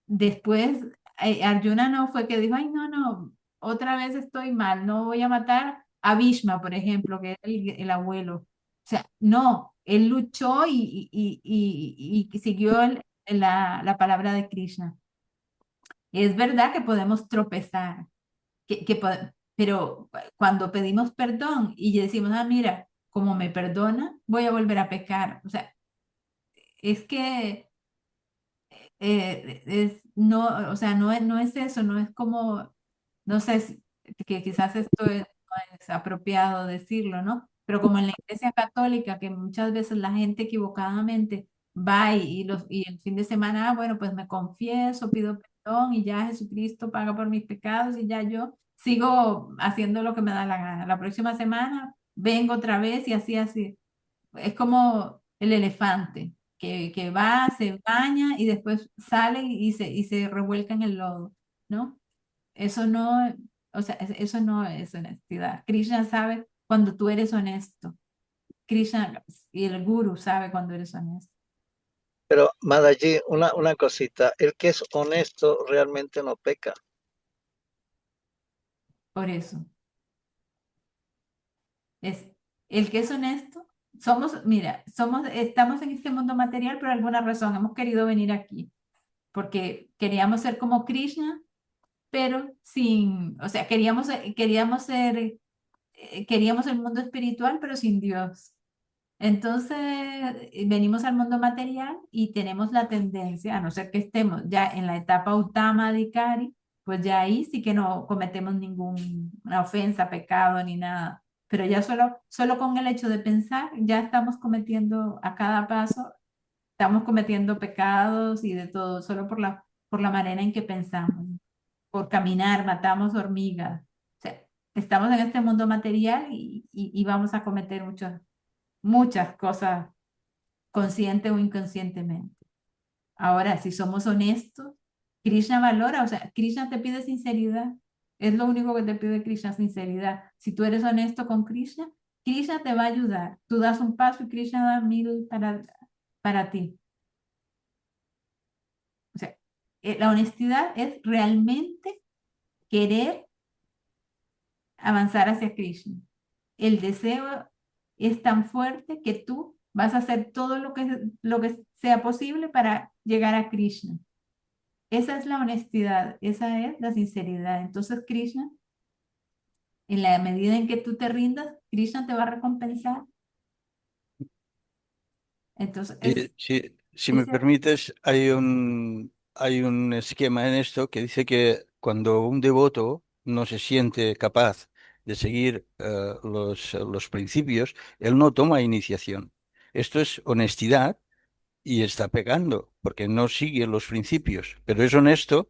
después Arjuna no fue que dijo, ay, no, otra vez estoy mal, no voy a matar a Bhishma, por ejemplo, que es el abuelo. O sea, no, él luchó y siguió la palabra de Krishna. Es verdad que podemos tropezar, pero cuando pedimos perdón y decimos, ah, mira, como me perdona, voy a volver a pecar. O sea, es que no, o sea, no es eso, no es como, no sé, que quizás esto no es apropiado decirlo, ¿no? Pero como en la Iglesia Católica, que muchas veces la gente equivocadamente va y el fin de semana, bueno, pues me confieso, pido perdón y ya Jesucristo paga por mis pecados y ya yo sigo haciendo lo que me da la gana. La próxima semana vengo otra vez y así. Es como el elefante que va, se baña y después sale y se revuelca en el lodo, ¿no? Eso no, o sea, eso no es honestidad. Krishna sabe cuando tú eres honesto. Krishna y el guru sabe cuando eres honesto. Pero Madaji, una cosita, el que es honesto realmente no peca. Por eso, es el que es honesto. Mira, estamos en este mundo material por alguna razón. Hemos querido venir aquí porque queríamos ser como Krishna pero sin, o sea, queríamos el mundo espiritual, pero sin Dios. Entonces, venimos al mundo material y tenemos la tendencia, a no ser que estemos ya en la etapa Uttama Adhikari, pues ya ahí sí que no cometemos ninguna ofensa, pecado ni nada. Pero ya solo con el hecho de pensar, ya estamos cometiendo a cada paso estamos cometiendo pecados y de todo, solo por la manera en que pensamos. Por caminar, matamos hormigas. O sea, estamos en este mundo material y vamos a cometer muchas cosas consciente o inconscientemente. Ahora, si somos honestos, Krishna valora, o sea, Krishna te pide sinceridad. Es lo único que te pide Krishna, sinceridad. Si tú eres honesto con Krishna, Krishna te va a ayudar. Tú das un paso y Krishna da 1000 para ti. O sea, la honestidad es realmente querer avanzar hacia Krishna. El deseo es tan fuerte que tú vas a hacer todo lo que sea posible para llegar a Krishna. Esa es la honestidad, esa es la sinceridad. Entonces, Krishna, en la medida en que tú te rindas, Krishna te va a recompensar. Entonces, Si me ese- permites, hay un esquema en esto que dice que cuando un devoto no se siente capaz de seguir los principios, él no toma iniciación. Esto es honestidad y está pegando, porque no sigue los principios, pero es honesto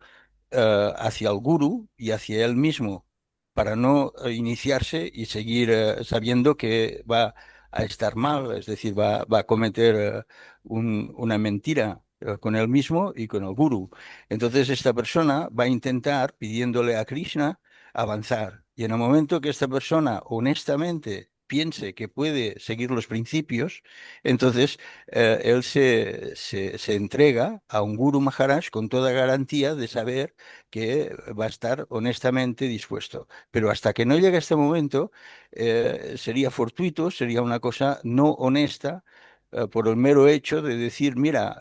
hacia el gurú y hacia él mismo, para no iniciarse y seguir sabiendo que va a estar mal, es decir, va a cometer una mentira con él mismo y con el gurú. Entonces esta persona va a intentar, pidiéndole a Krishna, avanzar. Y en el momento que esta persona honestamente piense que puede seguir los principios, entonces él se entrega a un Guru Maharaj con toda garantía de saber que va a estar honestamente dispuesto. Pero hasta que no llegue este momento, sería fortuito, sería una cosa no honesta. Por el mero hecho de decir, mira,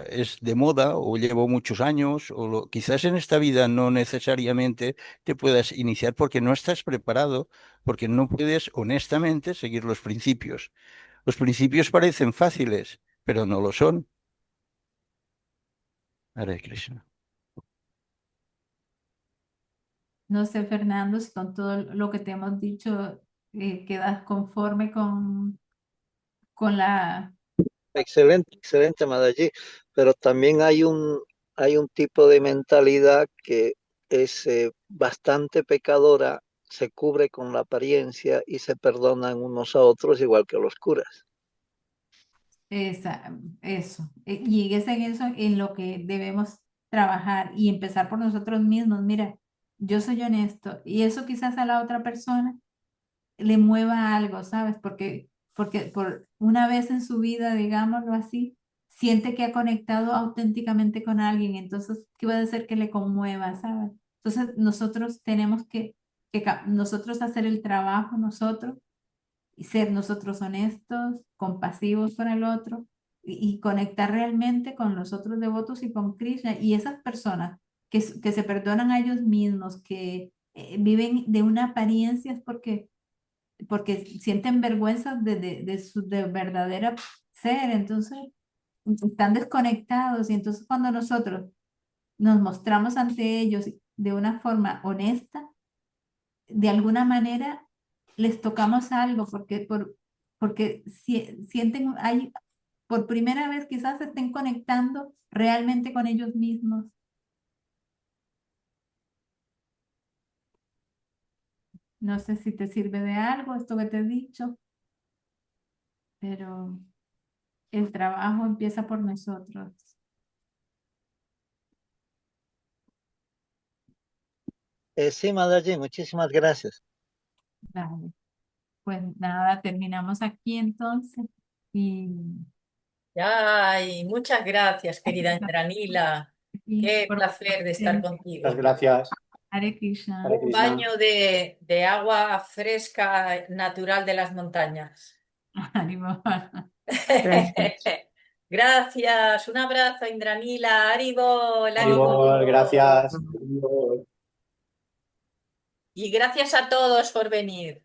es de moda o llevo muchos años, quizás en esta vida no necesariamente te puedas iniciar porque no estás preparado, porque no puedes honestamente seguir los principios. Los principios parecen fáciles, pero no lo son. Hare Krishna. no sé, Fernando, si con todo lo que te hemos dicho quedas conforme con la... Excelente, excelente, Madaji. Pero también hay un tipo de mentalidad que es bastante pecadora, se cubre con la apariencia y se perdonan unos a otros igual que los curas. Eso. Y es en eso en lo que debemos trabajar y empezar por nosotros mismos. Mira, yo soy honesto y eso quizás a la otra persona le mueva algo, ¿sabes? Porque por una vez en su vida, digámoslo así, siente que ha conectado auténticamente con alguien, entonces, ¿qué va a hacer que le conmueva, ¿sabes? Entonces, nosotros tenemos nosotros hacer el trabajo, nosotros, y ser nosotros honestos, compasivos con el otro y conectar realmente con los otros devotos y con Krishna. Y esas personas que se perdonan a ellos mismos, que viven de una apariencia, es porque sienten vergüenza de su de verdadera ser, entonces están desconectados y entonces cuando nosotros nos mostramos ante ellos de una forma honesta, de alguna manera les tocamos algo porque sienten, por primera vez quizás se estén conectando realmente con ellos mismos. No sé si te sirve de algo esto que te he dicho, pero el trabajo empieza por nosotros. Sí, Madaji, muchísimas gracias. Vale. Pues nada, terminamos aquí entonces. Y, Ay, muchas gracias, querida Indranila. y Qué por placer de estar Muchas contigo. gracias. Hare Krishna. Hare Un Krishna. baño de agua fresca natural de las montañas. Haribol. Gracias. Gracias, un abrazo, Indranila. Haribol, Haribol, Haribol. gracias. Y gracias a todos por venir.